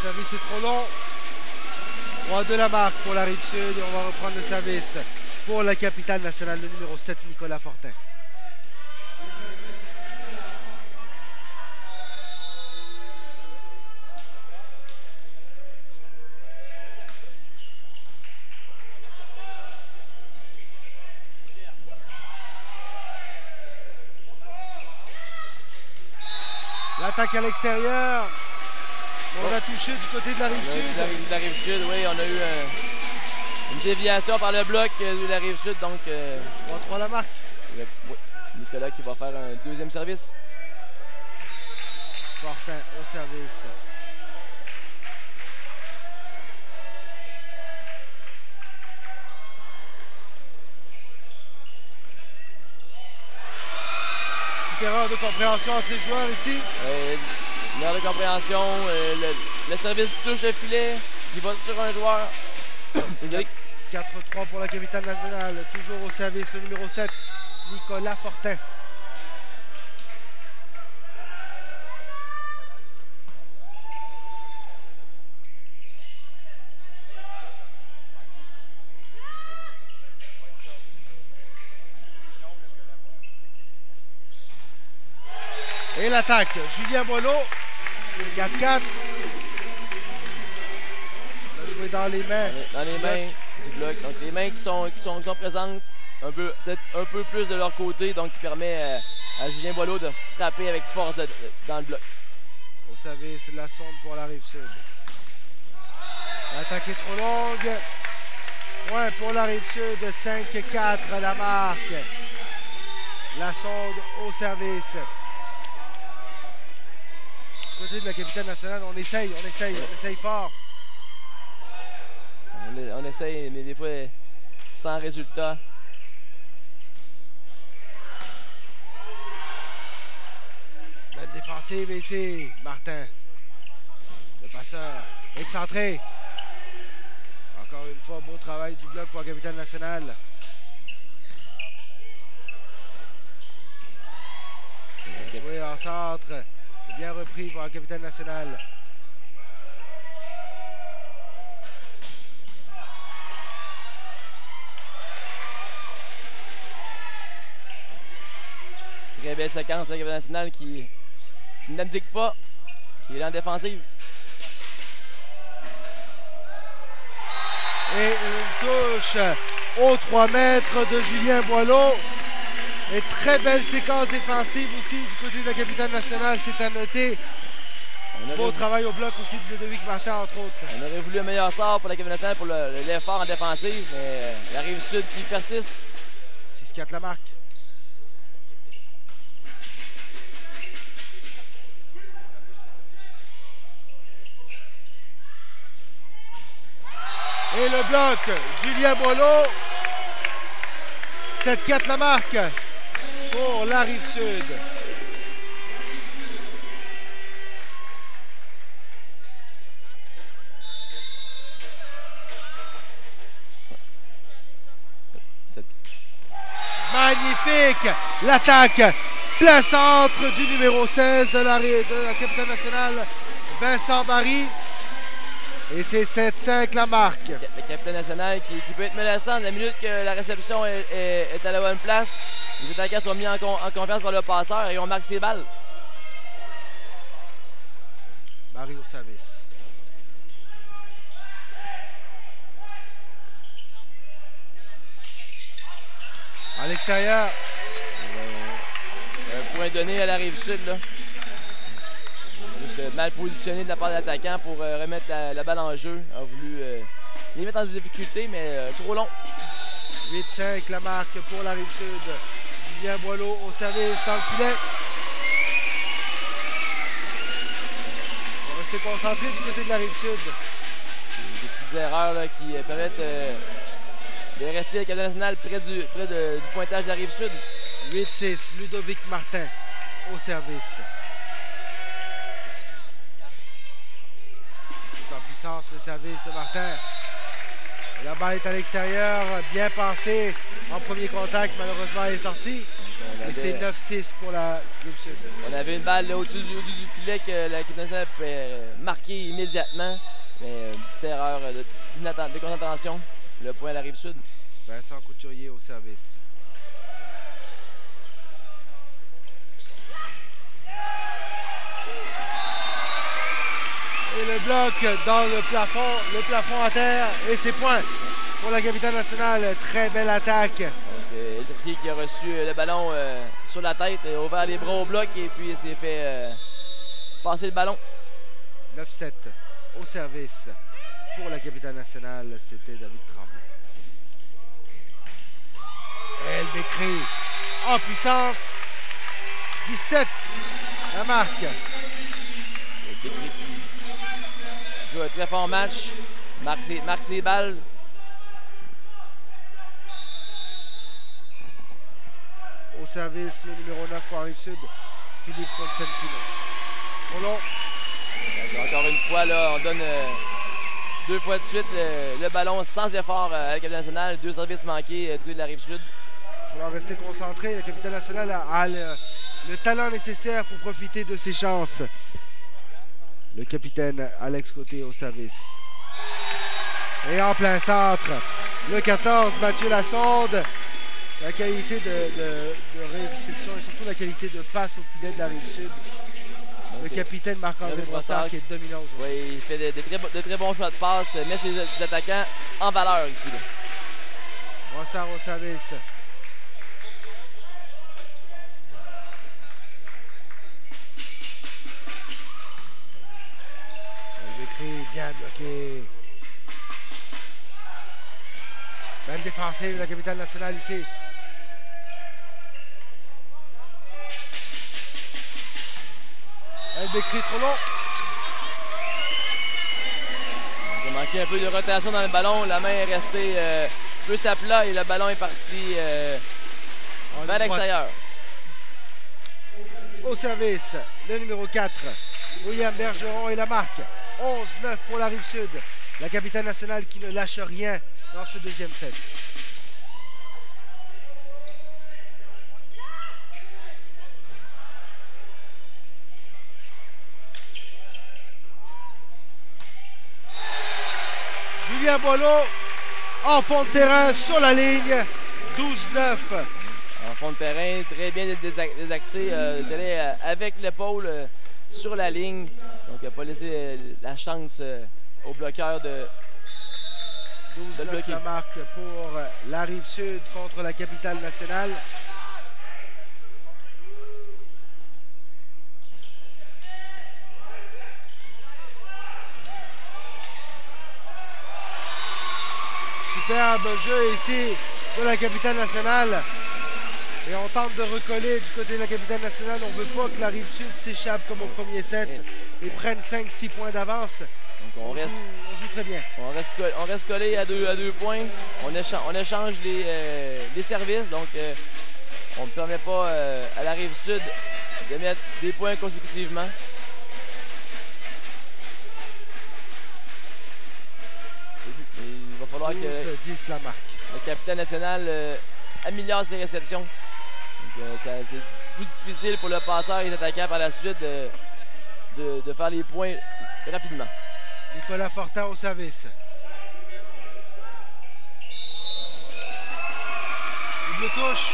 Le service est trop long. 3-2 la marque pour la Rive-Sud et on va reprendre le service pour la capitale nationale, le numéro 7, Nicolas Fortin. L'attaque à l'extérieur. On a touché du côté de la Rive-Sud. De la Rive-Sud, oui, on a eu une déviation par le bloc de la Rive-Sud, donc... 3-3 la marque. Oui, Nicolas qui va faire un deuxième service. Fortin au service. Petite erreur de compréhension entre les joueurs ici. Une erreur de compréhension. Le service touche le filet. Il va sur un joueur. 4-3 pour la capitale nationale. Toujours au service, le numéro 7, Nicolas Fortin. Et l'attaque, Julien Boileau, 4-4. Jouer dans les mains. Dans les mains du bloc. Donc les mains qui sont présentes peut-être un peu plus de leur côté, donc qui permet à Julien Boileau de frapper avec force dans le bloc. Au service, la sonde pour la Rive-Sud. L'attaque est trop longue. Point pour la Rive-Sud, 5-4 la marque. La sonde au service. Du côté de la capitale nationale, on essaye fort. On essaye, mais des fois, sans résultat. Belle défensive ici, Martin. Le passeur excentré. Encore une fois, beau travail du bloc pour la capitale nationale. Bien joué en centre. Bien repris pour la capitale nationale. Très belle séquence de la capitale nationale qui n'abdique pas, qui est en défensive. Et une touche aux 3 mètres de Julien Boileau. Et très belle séquence défensive aussi du côté de la capitale nationale, c'est à noter. Beau travail au bloc aussi de Ludovic Martin, entre autres. On aurait voulu un meilleur sort pour la capitale nationale pour l'effort en défensive, mais la Rive-Sud qui persiste. 6-4 la marque. Et le bloc, Julien Boileau. 7-4 la marque pour la Rive-Sud. Magnifique l'attaque, plein centre du numéro 16 de la capitale nationale, Vincent Barry. Et c'est 7-5 la marque. La capitale nationale qui peut être menaçante la minute que la réception est à la bonne place. Les attaquants sont mis en confiance par le passeur et on marque ses balles. Barry au service. À l'extérieur. Un point donné à la Rive-Sud, là. Juste mal positionné de la part de l'attaquant pour remettre la balle en jeu. A voulu les mettre en difficulté, mais trop long. 8-5 la marque pour la Rive-Sud. Julien Boileau au service dans le filet. On va rester concentré du côté de la Rive-Sud. Des petites erreurs là, qui permettent de rester à la capitale nationale près du pointage de la Rive-Sud. 8-6, Ludovic Martin au service. Tout en puissance, le service de Martin. La balle est à l'extérieur, bien passée en premier contact, malheureusement elle est sortie. Et c'est 9-6 pour la Rive-Sud. On avait une balle au-dessus du filet que la Capitale nationale pouvait marquer immédiatement. Mais une petite erreur de concentration. Le point à la Rive-Sud. Vincent Couturier au service. Et le bloc dans le plafond à terre. Et c'est point pour la Capitale nationale. Très belle attaque. Turquie qui a reçu le ballon sur la tête, a ouvert les bras au bloc et puis s'est fait passer le ballon. 9-7 au service pour la Capitale nationale. C'était David Tremblay. El Bekri en puissance. 17 la marque. El Bekri qui joue un très fort match, marque ses balles. Au service, le numéro 9 pour la Rive-Sud, Philippe Constantino. Roland. Encore une fois, là, on donne 2 fois de suite le ballon sans effort à la Capitale nationale. 2 services manqués du côté de la Rive-Sud. Il va falloir rester concentré. La Capitale nationale a le talent nécessaire pour profiter de ses chances. Le capitaine Alex Côté au service. Et en plein centre, le 14, Mathieu Lassonde. La qualité de réception et surtout la qualité de passe au filet de la Rive-Sud. Le capitaine Marc-André Brossard qui est dominant aujourd'hui. Oui, il fait de très bons choix de passe, met ses attaquants en valeur ici. Là. Brossard au service. Le Bekri bien bloqué. Belle défensive de la Capitale nationale ici. El Bekri trop long. Il a manqué un peu de rotation dans le ballon. La main est restée plus à plat et le ballon est parti vers l'extérieur. Au service, le numéro 4, William Bergeron et la marque. 11-9 pour la Rive-Sud. La Capitale nationale qui ne lâche rien dans ce deuxième set. Julien Boileau en fond de terrain sur la ligne. 12-9. En fond de terrain, très bien désaxé, avec l'épaule sur la ligne. Donc il n'a pas laissé la chance au bloqueur de 12-9 la marque pour la Rive-Sud contre la Capitale nationale. Superbe jeu ici de la Capitale nationale. Et on tente de recoller du côté de la Capitale nationale. On ne veut pas que la Rive-Sud s'échappe comme au premier set et prenne 5-6 points d'avance. Donc on joue très bien. On reste collé à deux points. On échange les services. Donc on ne permet pas à la Rive-Sud de mettre des points consécutivement. Il va falloir que 10 la marque. Le Capitale nationale améliore ses réceptions. C'est plus difficile pour le passeur et les attaquants par la suite de faire les points rapidement. Nicolas Fortin au service. Double touche.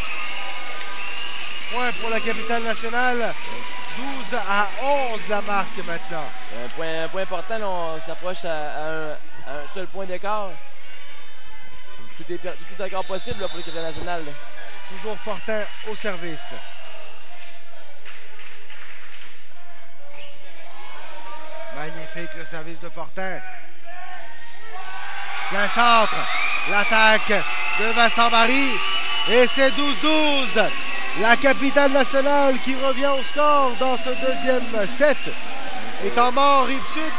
Point pour la Capitale nationale. 12-11 la marque maintenant. Un point important, là, on s'approche à un seul point d'écart. Tout est encore possible là, pour l'équipe nationale. Là. Toujours Fortin au service. Magnifique le service de Fortin. Plein centre. L'attaque de Vincent Barry. Et c'est 12-12. La Capitale nationale qui revient au score dans ce deuxième set. Est en mort Rive-Sud.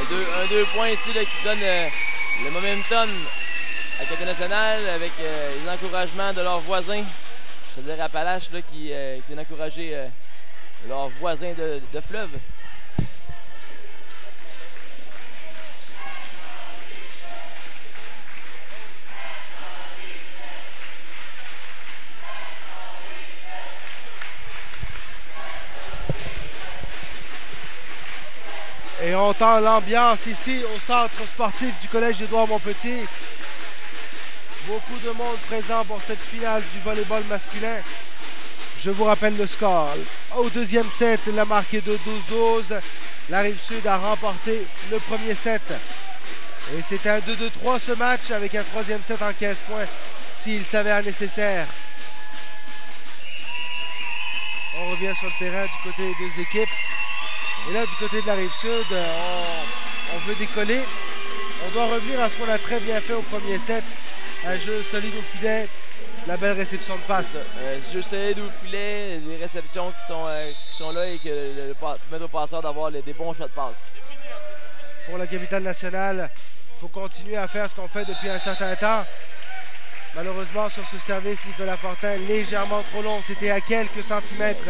Un 2 points ici là, qui donne le momentum à la Capitale nationale avec les encouragements de leurs voisins. C'est-à-dire Appalaches là, qui viennent encourager leurs voisins de fleuve. Et on entend l'ambiance ici au centre sportif du Collège Édouard-Montpetit. Beaucoup de monde présent pour cette finale du volleyball masculin. Je vous rappelle le score. Au deuxième set, la marque est de 12-12. La Rive-Sud a remporté le premier set. Et c'est un 2-2-3 ce match avec un troisième set en 15 points s'il s'avère nécessaire. On revient sur le terrain du côté des deux équipes. Et là, du côté de la Rive-Sud, on veut décoller. On doit revenir à ce qu'on a très bien fait au premier set. Un jeu solide au filet, la belle réception de passe. Jeu solide au filet, les réceptions qui sont là et que permettent au passeur d'avoir des bons choix de passe. Pour la capitale nationale, il faut continuer à faire ce qu'on fait depuis un certain temps. Malheureusement, sur ce service, Nicolas Fortin, légèrement trop long. C'était à quelques centimètres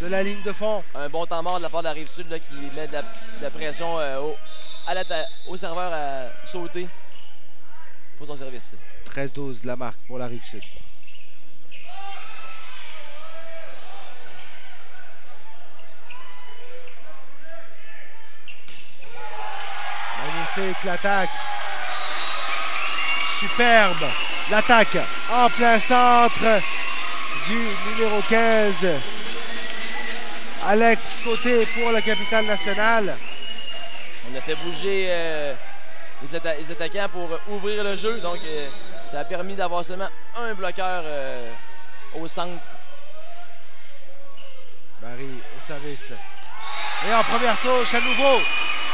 de la ligne de fond. Un bon temps mort de la part de la Rive-Sud qui met de la pression au serveur à sauter pour son service. 13-12 la marque pour la Rive-Sud. Magnifique l'attaque. Superbe l'attaque en plein centre du numéro 15. Alex Côté pour la capitale nationale. On a fait bouger les attaquants pour ouvrir le jeu. Donc, ça a permis d'avoir seulement un bloqueur au centre. Barry au service. Et en première touche, à nouveau,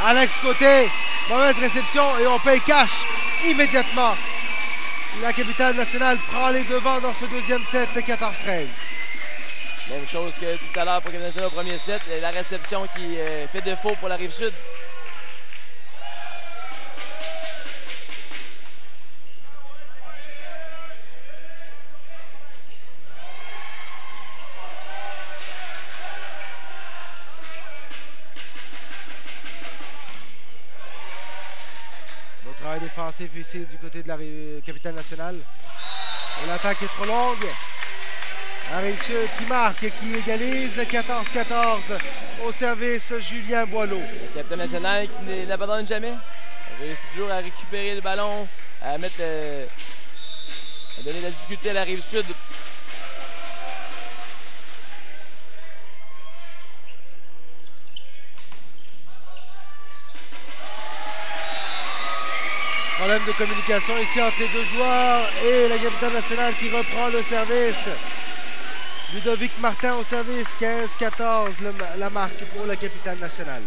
Alex Côté. Mauvaise réception et on paye cash immédiatement. La capitale nationale prend les devants dans ce deuxième set, 14-13. Même chose que tout à l'heure pour la capitale nationale au premier set. La réception qui fait défaut pour la Rive-Sud. Défensif ici du côté de la capitale nationale. Et l'attaque est trop longue. La Rive-Sud qui marque et qui égalise 14-14 au service Julien Boileau. La capitale nationale qui n'abandonne jamais. Elle réussit toujours à récupérer le ballon, à donner de la difficulté à la Rive-Sud. Problème de communication ici entre les deux joueurs et la capitale nationale qui reprend le service. Ludovic Martin au service, 15-14 la marque pour la capitale nationale.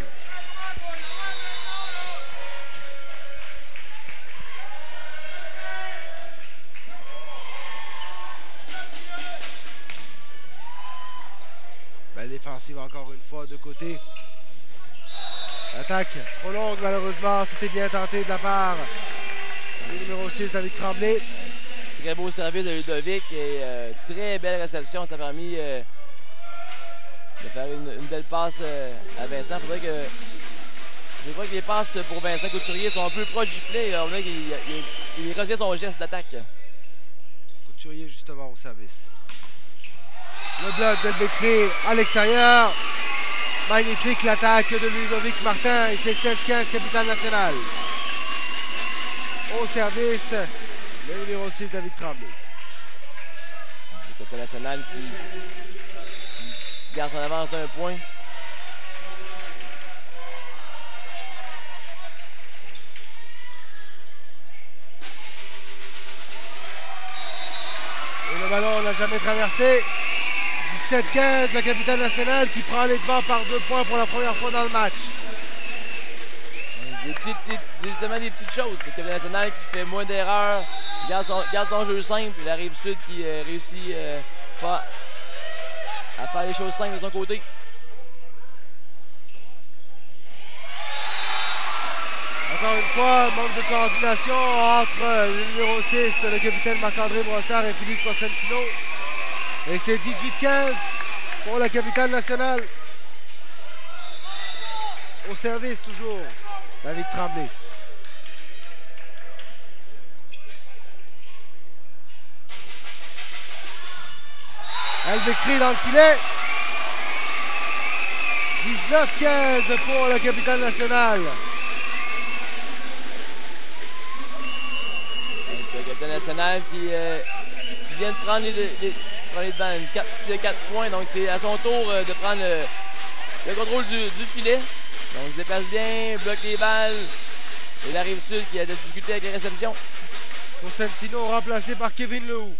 Belle défensive encore une fois de côté. Attaque trop longue malheureusement, c'était bien tenté de la part du numéro 6 David Tremblay. Très beau service de Ludovic et très belle réception. Ça a permis de faire une belle passe à Vincent. Je crois que les passes pour Vincent Couturier sont un peu proches du filet. Il retient son geste d'attaque. Couturier justement au service. Le bloc d'Elbecré à l'extérieur. Magnifique l'attaque de Ludovic Martin et c'est 16-15 capitale nationale. Au service, le numéro 6 David Tremblay. Le capitale nationale qui garde son avance d'un point. Et le ballon n'a jamais traversé. 17-15, la capitale nationale qui prend les devants par 2 points pour la première fois dans le match. Justement des petites choses. La capitale nationale qui fait moins d'erreurs, qui garde son jeu simple, et la Rive-Sud qui réussit à faire les choses simples de son côté. Encore une fois, manque de coordination entre le numéro 6, le capitaine Marc-André Brossard et Philippe Cosentino. Et c'est 18-15 pour la capitale nationale. Au service toujours, David Tremblay. Elle décrit dans le filet. 19-15 pour la capitale nationale. La capitale nationale qui vient de prendre les devants, de 4 points. Donc c'est à son tour de prendre le contrôle du filet. Donc il se déplace bien, bloque les balles. Et la Rive-Sud qui a des difficultés avec les réceptions. Cosentino remplacé par Kevin Lehoux.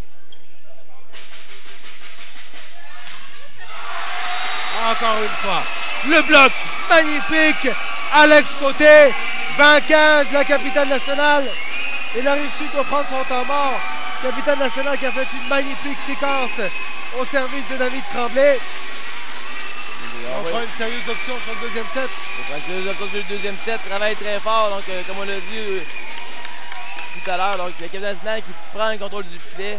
Encore une fois, le bloc magnifique. Alex Côté, 20-15, la capitale nationale. Et la Rive-Sud doit prendre son temps mort. Capitale nationale qui a fait une magnifique séquence au service de David Tremblay. On prend une sérieuse option sur le deuxième set. On prend une sérieuse option sur le deuxième set. Travaille très fort. Donc, comme on l'a dit tout à l'heure, donc la capitale nationale qui prend le contrôle du filet.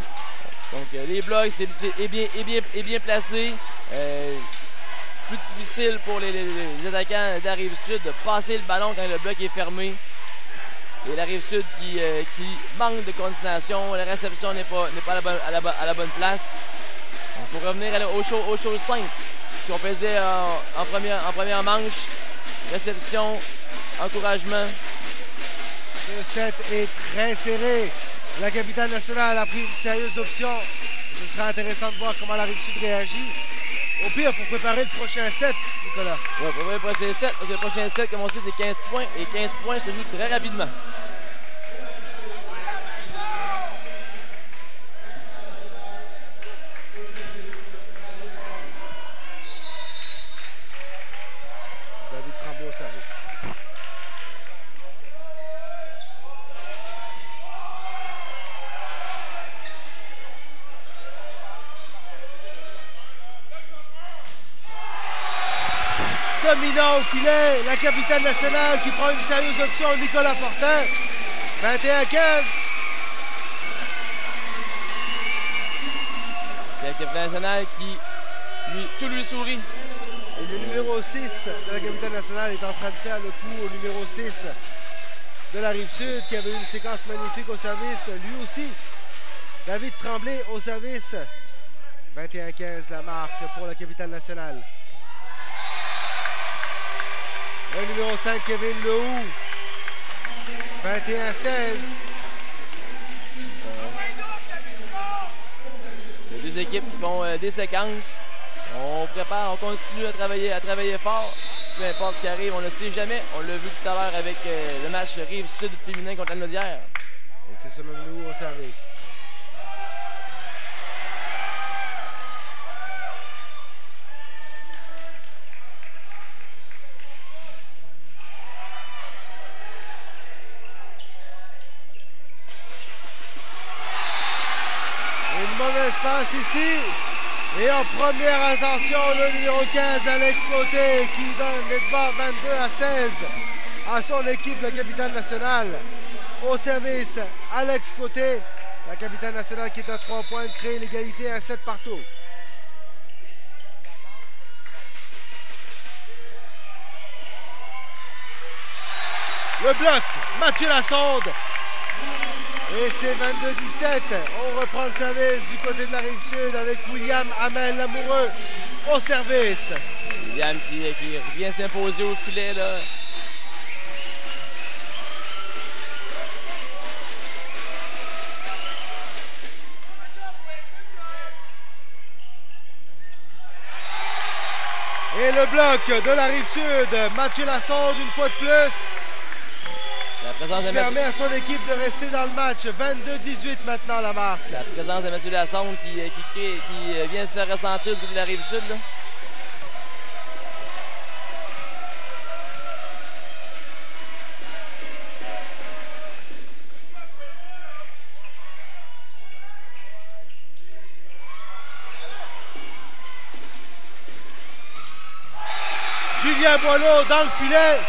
Donc, les blocs est bien placé. Plus difficile pour les attaquants de la Rive-Sud de passer le ballon quand le bloc est fermé. Et la Rive-Sud qui manque de coordination. La réception n'est pas à la bonne place. Il faut revenir aux choses simples. Ce qu'on faisait en première manche. Réception, encouragement. Ce set est très serré. La capitale nationale a pris une sérieuse option. Ce sera intéressant de voir comment la Rive-Sud réagit. Au pire, pour préparer le prochain set, Nicolas. Oui, pour préparer le prochain set, parce que le prochain set, comme on sait, c'est 15 points. Et 15 points se jouent très rapidement. David Tremblay au service. Dominant au filet, la capitale nationale qui prend une sérieuse option, Nicolas Fortin. 21-15. La capitale nationale qui, tout lui sourit. Et le numéro 6 de la capitale nationale est en train de faire le coup au numéro 6 de la Rive-Sud qui avait eu une séquence magnifique au service, lui aussi. David Tremblay au service. 21-15 la marque pour la capitale nationale. Le numéro 5, Kevin Lehoux. 21-16. Les deux équipes qui font des séquences. On prépare, on continue à travailler fort. Peu importe ce qui arrive, on ne sait jamais. On l'a vu tout à l'heure avec le match Rive-Sud féminin contre la Naudière. Et c'est selon nous au service. Passe ici et en première intention le numéro 15 Alex Côté qui donne les devants 22-16 à son équipe de la capitale nationale. Au service Alex Côté, la capitale nationale qui est à 3 points de créer l'égalité à 7 partout. Le bloc, Mathieu Lassonde. Et c'est 22-17. On reprend le service du côté de la Rive-Sud avec William Hamel Lamoureux au service. William qui vient s'imposer au filet là. Et le bloc de la Rive-Sud, Mathieu Lassonde une fois de plus. La présence de permet à son équipe de rester dans le match. 22-18 maintenant la marque. La présence de Mathieu Lassonde qui vient se faire ressentir du côté de la Rive-Sud. Julien Boileau dans le filet.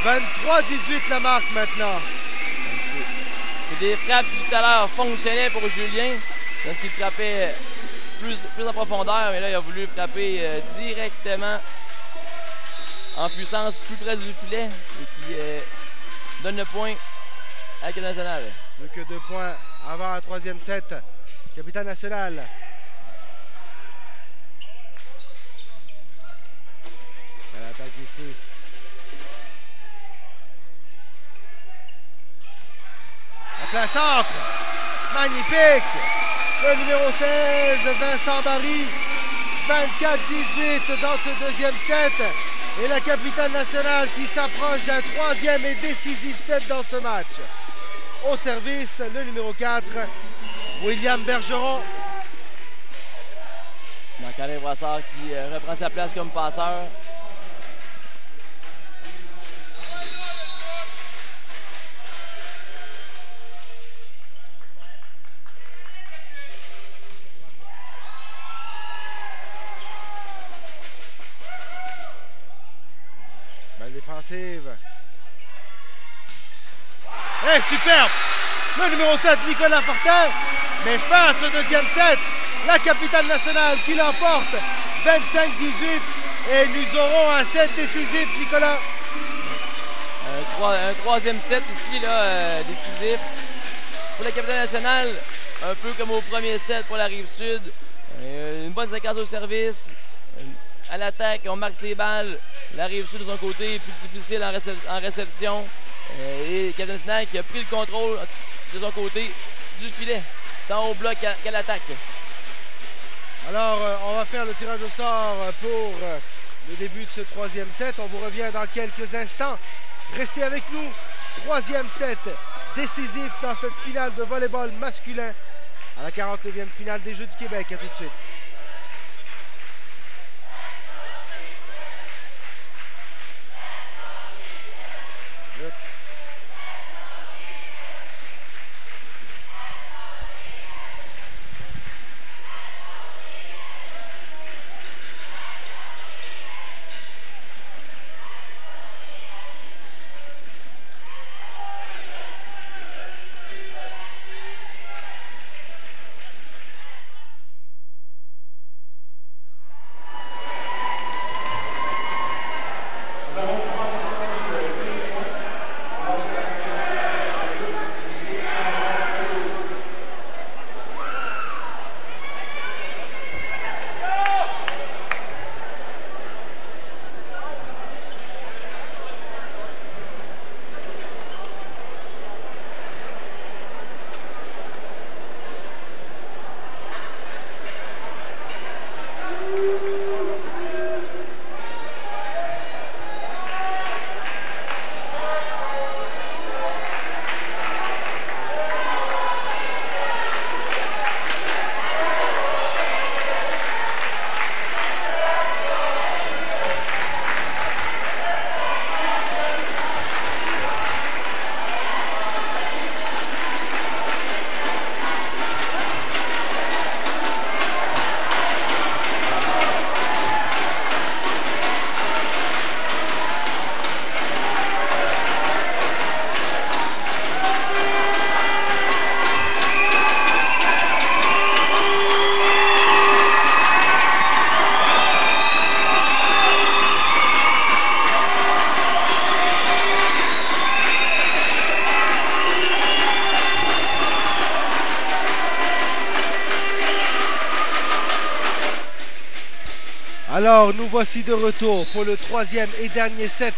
23-18 la marque maintenant. C'est des frappes qui tout à l'heure fonctionnaient pour Julien. Parce qu'il frappait plus en profondeur, mais là il a voulu frapper directement en puissance plus près du filet et qui donne le point à la capitale nationale. Plus que 2 points avant un troisième set. Capitale nationale. ici. En plein centre. Magnifique. Le numéro 16, Vincent Barry. 24-18 dans ce deuxième set. Et la capitale nationale qui s'approche d'un troisième et décisif set dans ce match. Au service, le numéro 4, William Bergeron. Marc-André Brassard qui reprend sa place comme passeur. Belle défensive. Et superbe! Le numéro 7, Nicolas Fortin, met fin à ce deuxième set. La capitale nationale qui l'emporte 25-18 et nous aurons un set décisif, Nicolas. Un troisième set ici, là, décisif. Pour la capitale nationale, un peu comme au premier set pour la Rive-Sud. Une bonne séquence au service. À l'attaque, on marque ses balles. La Rive-Sud de son côté est plus difficile en réception. Et la capitale nationale qui a pris le contrôle de son côté du filet, tant au bloc qu'à l'attaque. Alors, on va faire le tirage au sort pour le début de ce troisième set. On vous revient dans quelques instants. Restez avec nous. Troisième set décisif dans cette finale de volleyball masculin à la 49e finale des Jeux du Québec. À tout de suite. Alors, nous voici de retour pour le troisième et dernier set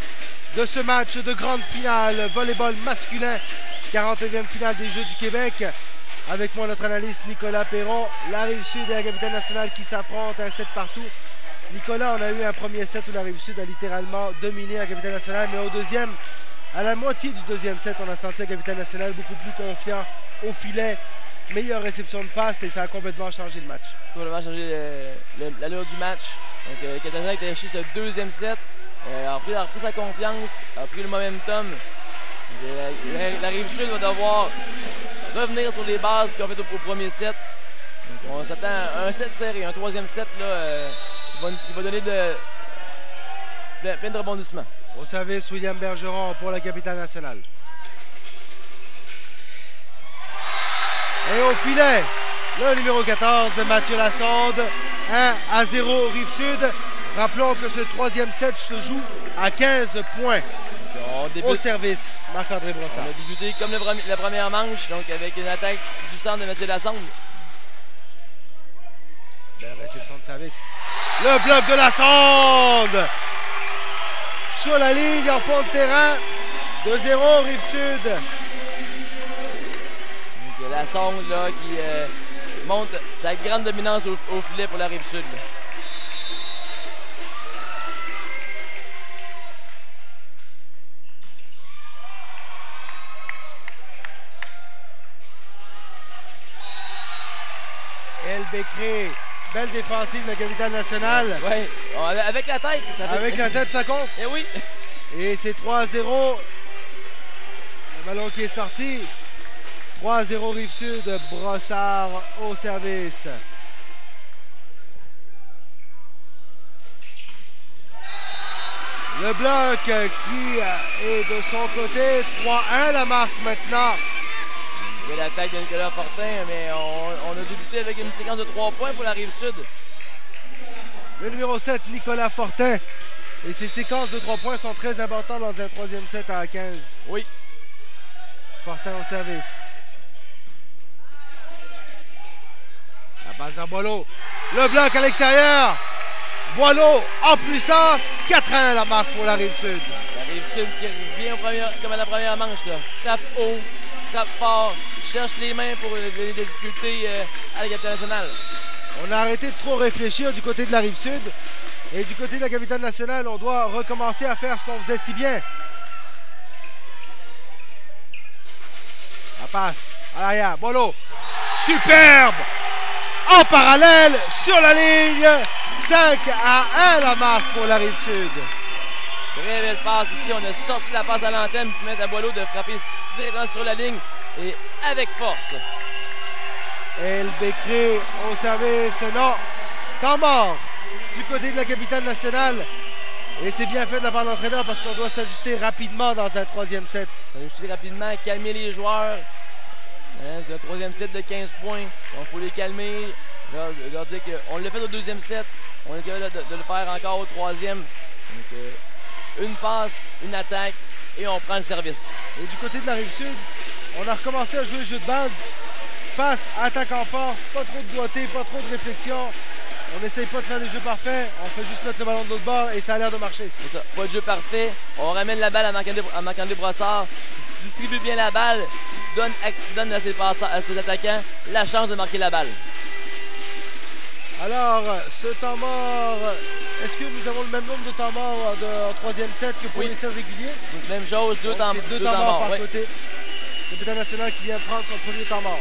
de ce match de grande finale volleyball masculin, 49e finale des Jeux du Québec. Avec moi, notre analyste Nicolas Perron, la Rive-Sud et la capitale nationale qui s'affrontent, un set partout. Nicolas, on a eu un premier set où la Rive-Sud a littéralement dominé la capitale nationale, mais au deuxième, à la moitié du deuxième set, on a senti la capitale nationale beaucoup plus confiant au filet. Meilleure réception de passe et ça a complètement changé le match. Complètement changé l'allure du match. Donc, la capitale nationale a été chez ce deuxième set, a repris sa confiance, a pris le momentum. La Rive-Sud va devoir revenir sur les bases qu'ils ont fait au premier set. Donc, on s'attend à un set serré, un troisième set là, qui va donner plein de rebondissements. Au service, William Bergeron pour la capitale nationale. Et au filet, le numéro 14, Mathieu Lassonde, 1-0 Rive-Sud. Rappelons que ce troisième set se joue à 15 points. Au service, Marc-André Brossard. On a débuté comme la première manche, donc avec une attaque du centre de Mathieu Lassonde. Belle réception de service. Le bloc de Lassonde. sur la ligne en fond de terrain. 2-0, Rive-Sud. Donc, la sonde là, qui montre sa grande dominance au filet pour la Rive-Sud. Becré, belle défensive de la capitale nationale. Oui, avec la tête. Ça fait... Avec la tête, ça compte. Eh oui. Et c'est 3-0. Le ballon qui est sorti. 3-0 Rive-Sud. Brossard au service. Le bloc qui est de son côté. 3-1 la marque maintenant. Il y a l'attaque de Nicolas Fortin, mais on a débuté avec une séquence de 3 points pour la Rive-Sud. Le numéro 7, Nicolas Fortin. Et ces séquences de 3 points sont très importantes dans un 3e set à 15. Oui. Fortin au service. La passe dans Boileau. Le bloc à l'extérieur. Boileau en puissance. 4-1 la marque pour la Rive-Sud. La Rive-Sud qui revient comme à la première manche. Là. Frappe haut, frappe fort. Cherche les mains pour donner des difficultés à la capitale nationale. On a arrêté de trop réfléchir du côté de la Rive-Sud. Et du côté de la capitale nationale, on doit recommencer à faire ce qu'on faisait si bien. La passe à l'arrière. Boileau. Superbe! En parallèle, sur la ligne. 5-1 la marque pour la Rive-Sud. Très belle passe ici. On a sorti la passe à l'antenne pour permettre à Boileau de frapper directement sur la ligne. Et avec force. El Becré au service. Non. Temps mort du côté de la capitale nationale. Et c'est bien fait de la part de l'entraîneur parce qu'on doit s'ajuster rapidement dans un 3e set. S'ajuster rapidement, calmer les joueurs. Hein, c'est un 3e set de 15 points. Donc il faut les calmer. Leur dire qu'on l'a fait au 2e set. On est capable de le faire encore au 3e. Donc une passe, une attaque et on prend le service. Et du côté de la Rive-Sud, on a recommencé à jouer le jeu de base. Passe, attaque en force, pas trop de doigté, pas trop de réflexion. On n'essaye pas de faire des jeux parfaits, on fait juste mettre le ballon de l'autre bord et ça a l'air de marcher. C'est ça, pas de jeu parfait. On ramène la balle à Marc-André Brossard, distribue bien la balle, donne à ses attaquants la chance de marquer la balle. Alors, ce temps mort, est-ce que nous avons le même nombre de temps morts en 3e set que pour les sets réguliers? Donc, même chose, deux temps morts par côté. Le capitaine national qui vient prendre son premier temps mort.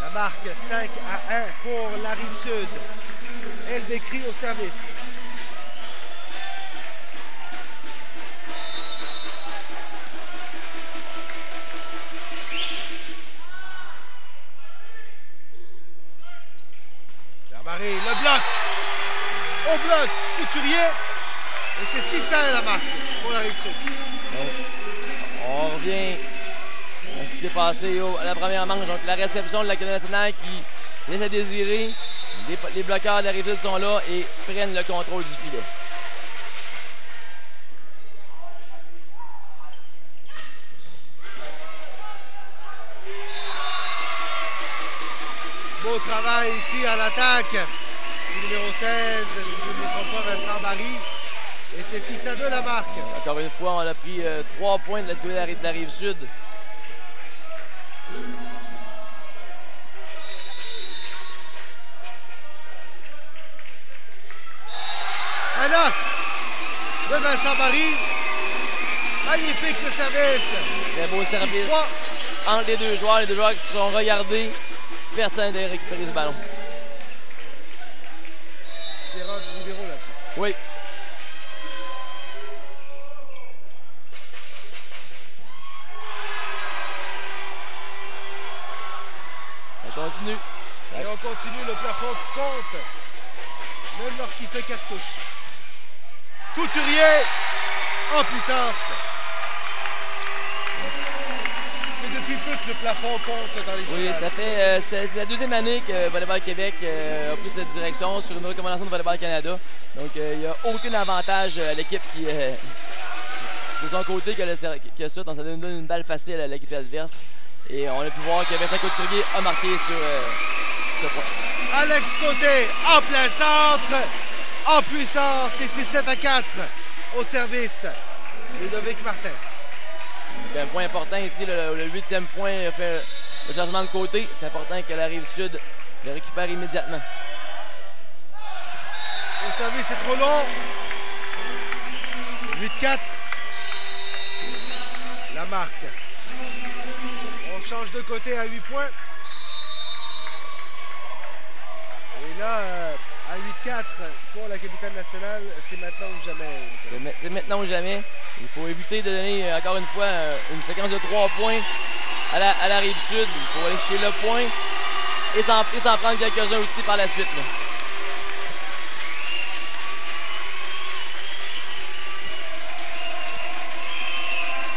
La marque 5-1 pour la Rive-Sud. El Becré au service. Le bloc, au bloc, Couturier, et c'est 6-1 la marque pour la Rive-Sud. On revient à ce qui s'est passé à la première manche, donc la réception de la capitale nationale qui laisse à désirer. Les bloqueurs de la Rive-Sud sont là et prennent le contrôle du filet. Beau travail ici à l'attaque du numéro 16, si je ne me trompe pas, Vincent Barry. Et c'est 6-2 la marque. Encore une fois, on a pris 3 points de la Rive-Sud. Anas de Vincent Barry. Magnifique le service. Très beau service. Entre les deux joueurs qui se sont regardés. Personne n'a récupéré ce ballon. C'est l'erreur du libéro là-dessus. Oui. On continue. Et on continue, le plafond compte. Même lorsqu'il fait 4 touches. Couturier en puissance. C'est depuis peu que le plafond compte dans les Oui, finales. ça fait c'est la 2e année que Volleyball Québec a pris cette direction sur une recommandation de Volleyball Canada. Donc il n'y a aucun avantage à l'équipe qui de son côté que ça, donc ça donne une balle facile à l'équipe adverse. Et on a pu voir que Vincent Couturier a marqué sur ce point. Alex Côté en plein centre, en puissance, et c'est 7-4 au service. Ludovic Martin. Donc, un point important ici, le 8e point fait le changement de côté. C'est important que la Rive-Sud le récupère immédiatement. Au service, c'est trop long. 8-4. La marque. On change de côté à 8 points. Et là, à 8-4 pour la capitale nationale, c'est maintenant ou jamais. C'est maintenant ou jamais. Il faut éviter de donner encore une fois une séquence de 3 points à la Rive-Sud. Il faut aller chercher le point et s'en prendre quelques-uns aussi par la suite. Là.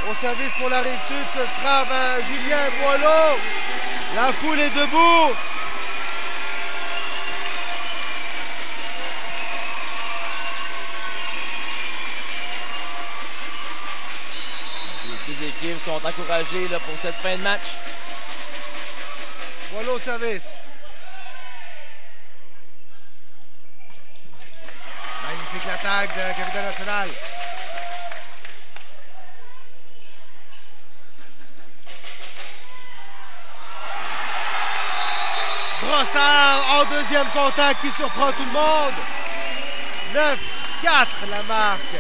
Au service pour la Rive-Sud, ce sera Julien Boileau. La foule est debout. Les deux équipes sont encouragées là, pour cette fin de match. Boileau au service. Magnifique l'attaque de la capitale nationale. Brossard en deuxième contact qui surprend tout le monde. 9-4 la marque.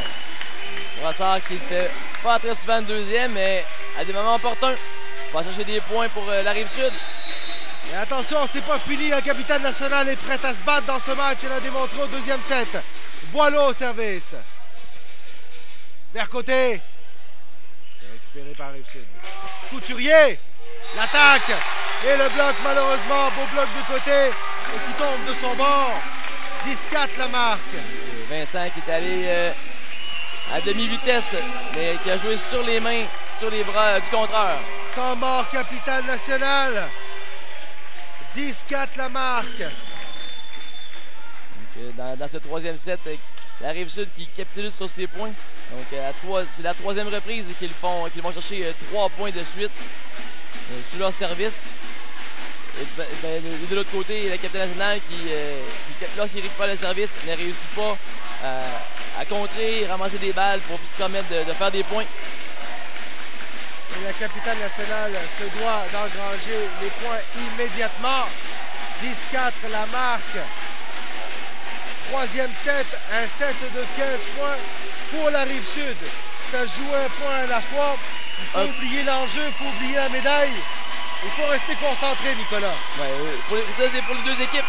Brossard qui ne fait pas très souvent de deuxième, mais à des moments opportuns. Va chercher des points pour la Rive-Sud. Et attention, c'est pas fini. La capitale nationale est prête à se battre dans ce match. Elle a démontré au deuxième set. Boileau au service. Vers côté. C'est récupéré par Rive-Sud. Couturier. L'attaque. Et le bloc, malheureusement, beau bloc de côté. Et qui tombe de son bord. 10-4 la marque. Et Vincent qui est allé à demi-vitesse, mais qui a joué sur les mains, sur les bras du contreur. Temps mort, capitale nationale. 10-4 la marque. Donc, dans ce troisième set, la Rive-Sud qui capitalise sur ses points. Donc c'est la troisième reprise qu'ils vont chercher 3 points de suite sur leur service. Et de l'autre côté, la capitale nationale qui lorsqu'il récupère le service, ne réussit pas à contrer, ramasser des balles pour permettre de faire des points. Et la capitale nationale se doit d'engranger les points immédiatement. 10-4 la marque. Troisième set, un set de 15 points pour la Rive-Sud. Ça joue un point à la fois. Il faut oublier l'enjeu, il faut oublier la médaille. Il faut rester concentré, Nicolas. Ouais, c'est pour les deux équipes.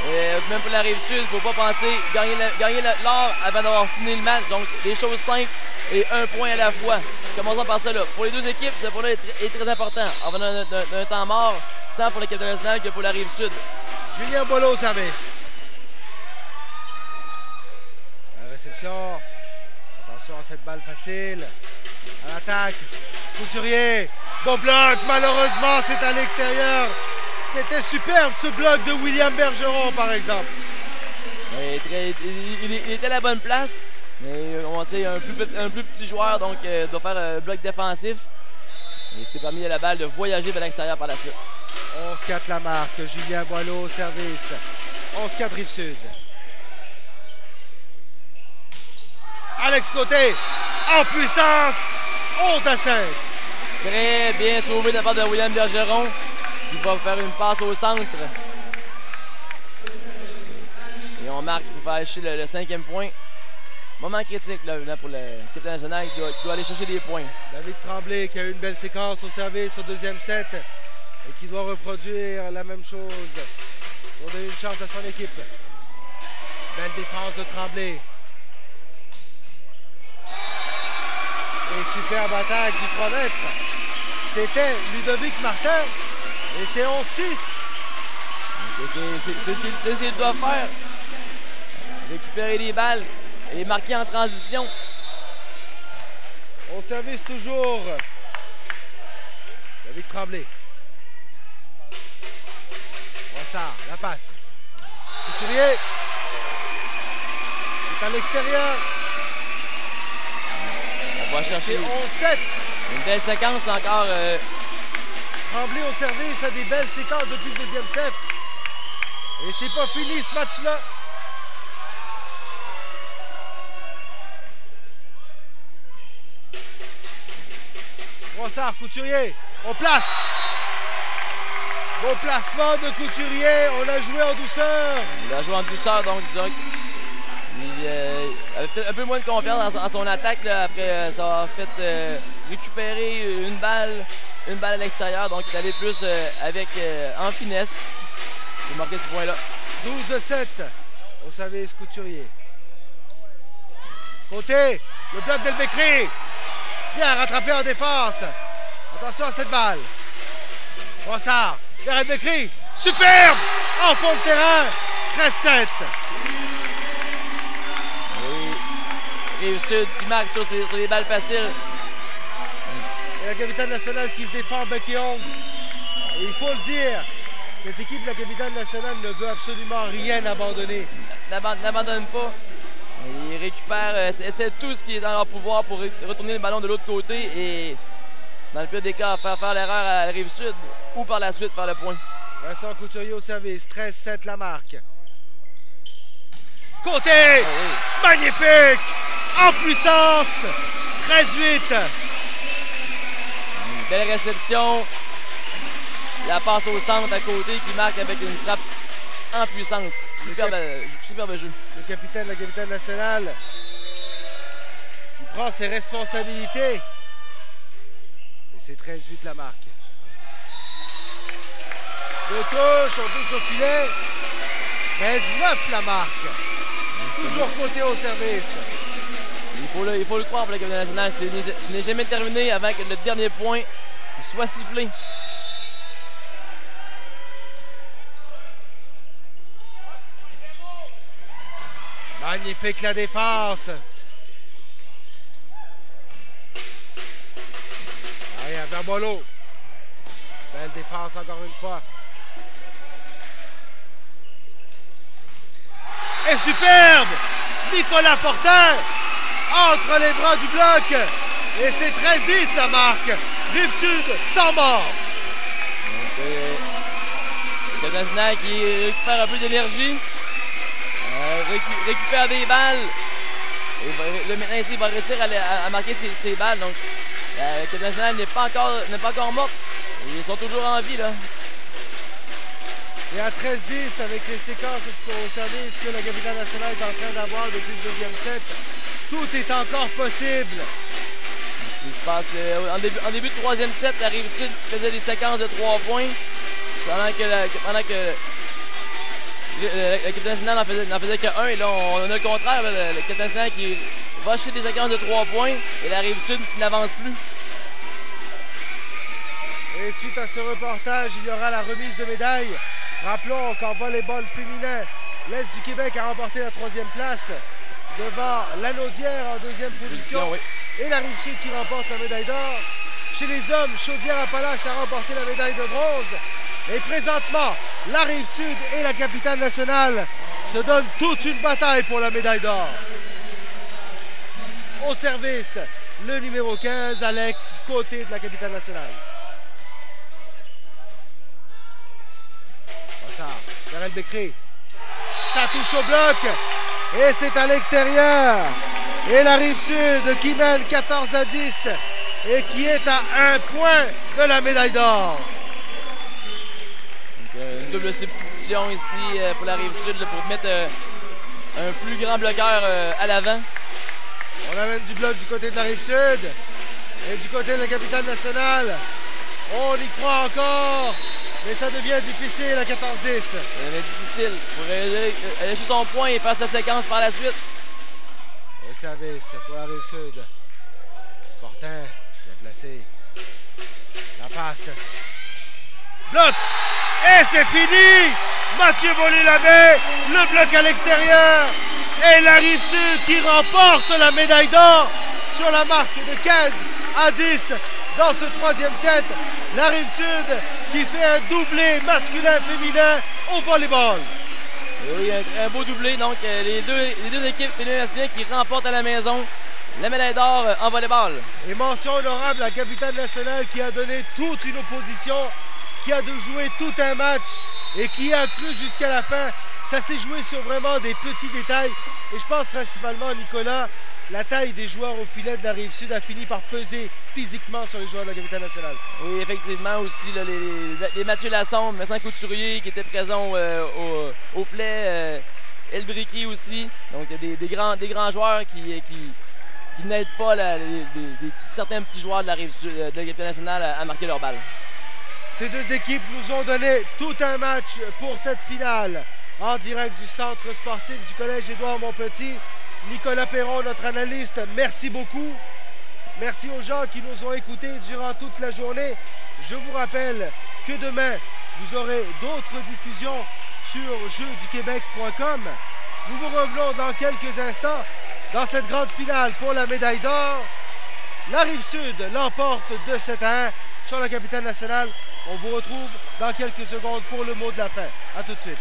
Et même pour la Rive-Sud, il ne faut pas penser gagner l'or avant d'avoir fini le match. Donc, des choses simples et un point à la fois. Commençons par ça. Là. Pour les deux équipes, ce point-là est très important. En venant d'un temps mort, tant pour la capitale nationale que pour la Rive-Sud. Julien Boileau au service. La réception. Attention à cette balle facile. À l'attaque. Couturier. Bon bloc. Malheureusement, c'est à l'extérieur. C'était superbe ce bloc de William Bergeron, par exemple. Il était à la bonne place, mais on sait un plus petit joueur, donc doit faire un bloc défensif. Et c'est permis à la balle de voyager vers l'extérieur par la suite. 11-4 la marque. Julien Boileau au service. 11-4 Rive-Sud. Alex Côté en puissance. 11-5. Très bien sauvé de la part de William Bergeron. Il va faire une passe au centre. Et on marque pour faire acheter le 5e point. Moment critique là, pour le capitaine national qui doit aller chercher des points. David Tremblay qui a eu une belle séquence au service au deuxième set et qui doit reproduire la même chose pour donner une chance à son équipe. Belle défense de Tremblay. Et superbe attaque du 3 mètres. C'était Ludovic Martin. Et c'est 11-6. C'est ce qu'il doit faire. Récupérer les balles et marquer en transition. Au service toujours. David Tremblay. Brossard, la passe. Couturier. C'est à l'extérieur. On va chercher 11-7. Une belle séquence encore Tremblay au service a des belles séquences depuis le deuxième set. Et c'est pas fini ce match-là. Brossard, Couturier, on place. Bon placement de Couturier, on a joué en douceur. Il a joué en douceur, donc il avait peut-être un peu moins de confiance en son attaque là, après ça a fait récupérer une balle à l'extérieur, donc il allait plus avec en finesse pour marquer ce point-là. 12-7 au service Couturier. Côté, le bloc d'Elbekri. Bien rattrapé en défense. Attention à cette balle. Brossard, vers Elbekri. Superbe! En fond de terrain. 13-7. Rive-Sud qui marque sur les balles faciles. Et la capitale nationale qui se défend bec et ongle. Et il faut le dire, cette équipe de la capitale nationale ne veut absolument rien abandonner. N'abandonne pas. Ils récupèrent, essaient tout ce qui est dans leur pouvoir pour retourner le ballon de l'autre côté et, dans le pire des cas, faire l'erreur à la Rive-Sud ou par la suite faire le point. Vincent Couturier au service, 13-7 la marque. Côté! Oui. Magnifique! En puissance! 13-8. Belle réception. La passe au centre à côté qui marque avec une frappe en puissance. Superbe jeu. Le capitaine de la capitale nationale qui prend ses responsabilités. Et c'est 13-8 la marque. Deux touches, on touche au filet. 13-9 la marque. Toujours côté au service. Il faut le croire pour la capitale nationale. Ce n'est jamais terminé avant que le dernier point soit sifflé. Magnifique la défense. Allez, Verbolo. Belle défense encore une fois. Et superbe! Nicolas Fortin entre les bras du bloc. Et c'est 13-10 la marque. Rive-Sud, temps mort. Le national qui récupère un peu d'énergie. Récupère des balles. Et maintenant ici, il va réussir à marquer ses balles. Donc, le national n'est pas encore mort. Ils sont toujours en vie là. Et à 13-10, avec les séquences au service que la capitale nationale est en train d'avoir depuis le deuxième set, tout est encore possible. Il se passe en début de troisième set, la Rive-Sud faisait des séquences de 3 points. Pendant que la capitale nationale n'en faisait qu'un. Et là, on a le contraire. La capitale nationale qui va chercher des séquences de 3 points et la Rive-Sud qui n'avance plus. Et suite à ce reportage, il y aura la remise de médailles. Rappelons qu'en volleyball féminin, l'Est du Québec a remporté la 3e place devant Lanaudière en 2e position. Oui. Et la Rive-Sud qui remporte la médaille d'or. Chez les hommes, Chaudière-Appalaches a remporté la médaille de bronze. Et présentement, la Rive-Sud et la capitale nationale se donnent toute une bataille pour la médaille d'or. Au service, le numéro 15, Alex, côté de la capitale nationale. Vers Elbekri. Ça touche au bloc. Et c'est à l'extérieur. Et la Rive-Sud qui mène 14-10 et qui est à 1 point de la médaille d'or. Une double substitution ici pour la Rive-Sud pour mettre un plus grand bloqueur à l'avant. On amène du bloc du côté de la Rive-Sud et du côté de la capitale nationale. On y croit encore. Mais ça devient difficile à 14-10. Ça devient difficile pour aller sur son point et faire sa séquence par la suite. Le service pour la Rive-Sud. Fortin, bien placé. La passe. Bloc! Et c'est fini! Mathieu Beaulieu-Labbé, le bloc à l'extérieur. Et la Rive-Sud qui remporte la médaille d'or sur la marque de 15-10 dans ce 3e set. La Rive-Sud qui fait un doublé masculin-féminin au volleyball. Oui, un beau doublé. Donc, les deux équipes féminines masculines qui remportent à la maison la médaille d'or en volleyball. Et mention honorable à la capitale nationale qui a donné toute une opposition, qui a joué tout un match et qui a cru jusqu'à la fin. Ça s'est joué sur vraiment des petits détails. Et je pense principalement, Nicolas, la taille des joueurs au filet de la Rive-Sud a fini par peser physiquement sur les joueurs de la capitale nationale. Oui, effectivement aussi, là, les Mathieu Lassonde, Vincent Couturier qui étaient présents au filet, Elbricky aussi. Donc il y a des grands joueurs qui n'aident pas certains petits joueurs de la Rive-Sud, de la capitale nationale à marquer leur balle. Ces deux équipes nous ont donné tout un match pour cette finale en direct du centre sportif du collège Édouard-Montpetit. Nicolas Perron, notre analyste, merci beaucoup. Merci aux gens qui nous ont écoutés durant toute la journée. Je vous rappelle que demain, vous aurez d'autres diffusions sur jeuxduquebec.com. Nous vous revenons dans quelques instants dans cette grande finale pour la médaille d'or. La Rive-Sud l'emporte de 7-1 sur la capitale nationale. On vous retrouve dans quelques secondes pour le mot de la fin. À tout de suite.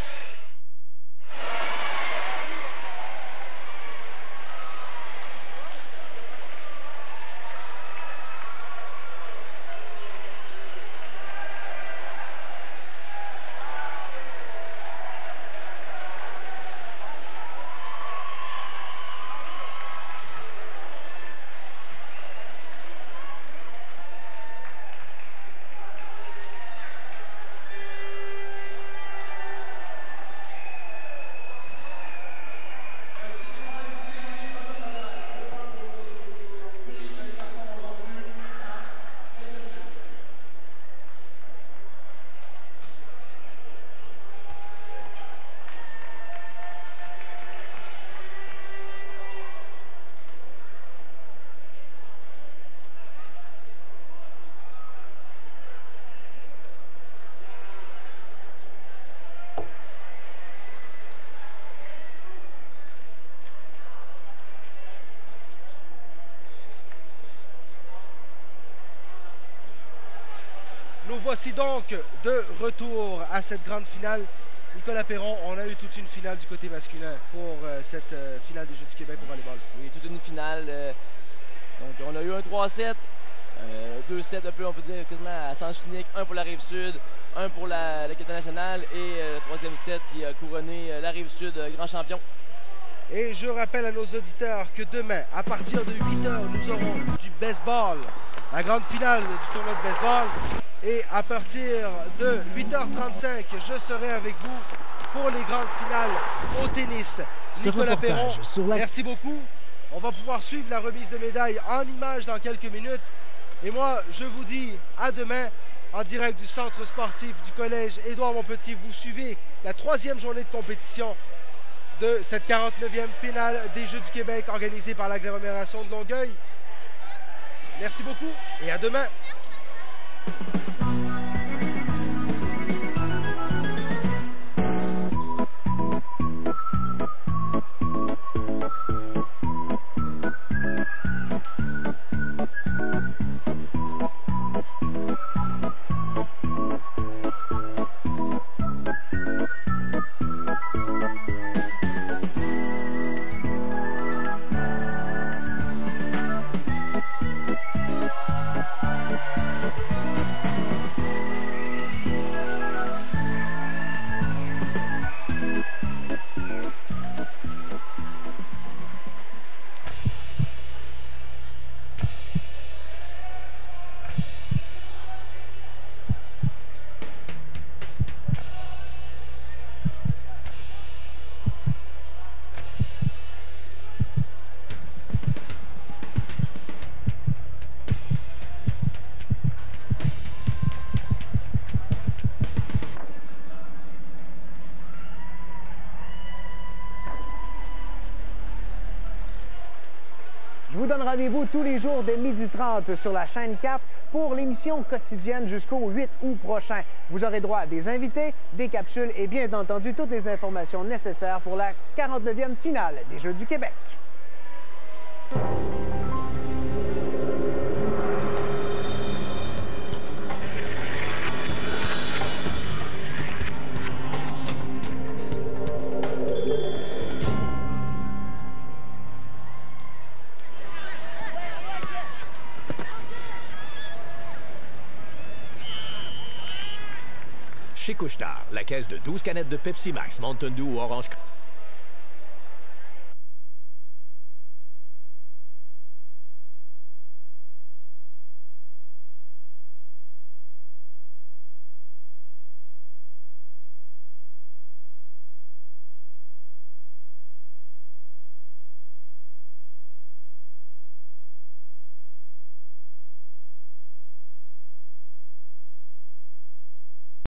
Voici donc de retour à cette grande finale. Nicolas Perron, on a eu toute une finale du côté masculin pour cette finale des Jeux du Québec pour volleyball. Oui, toute une finale. Donc on a eu un 3-7, 2-7 un peu, on peut dire quasiment à sens unique, un pour la Rive-Sud, un pour la capitale nationale et le troisième set qui a couronné la Rive-Sud grand champion. Et je rappelle à nos auditeurs que demain, à partir de 8h, nous aurons du baseball, la grande finale du tournoi de baseball. Et à partir de 8h35, je serai avec vous pour les grandes finales au tennis. Nicolas Perron, merci beaucoup. On va pouvoir suivre la remise de médailles en images dans quelques minutes. Et moi, je vous dis à demain en direct du centre sportif du collège Édouard-Montpetit. Vous suivez la 3e journée de compétition de cette 49e finale des Jeux du Québec organisée par l'agglomération de Longueuil. Merci beaucoup et à demain. Je vous donne rendez-vous tous les jours dès 12h30 sur la chaîne 4 pour l'émission quotidienne jusqu'au 8 août prochain. Vous aurez droit à des invités, des capsules et bien entendu toutes les informations nécessaires pour la 49e finale des Jeux du Québec. Chez Couche-Tard, la caisse de 12 canettes de Pepsi Max, Mountain Dew ou Orange...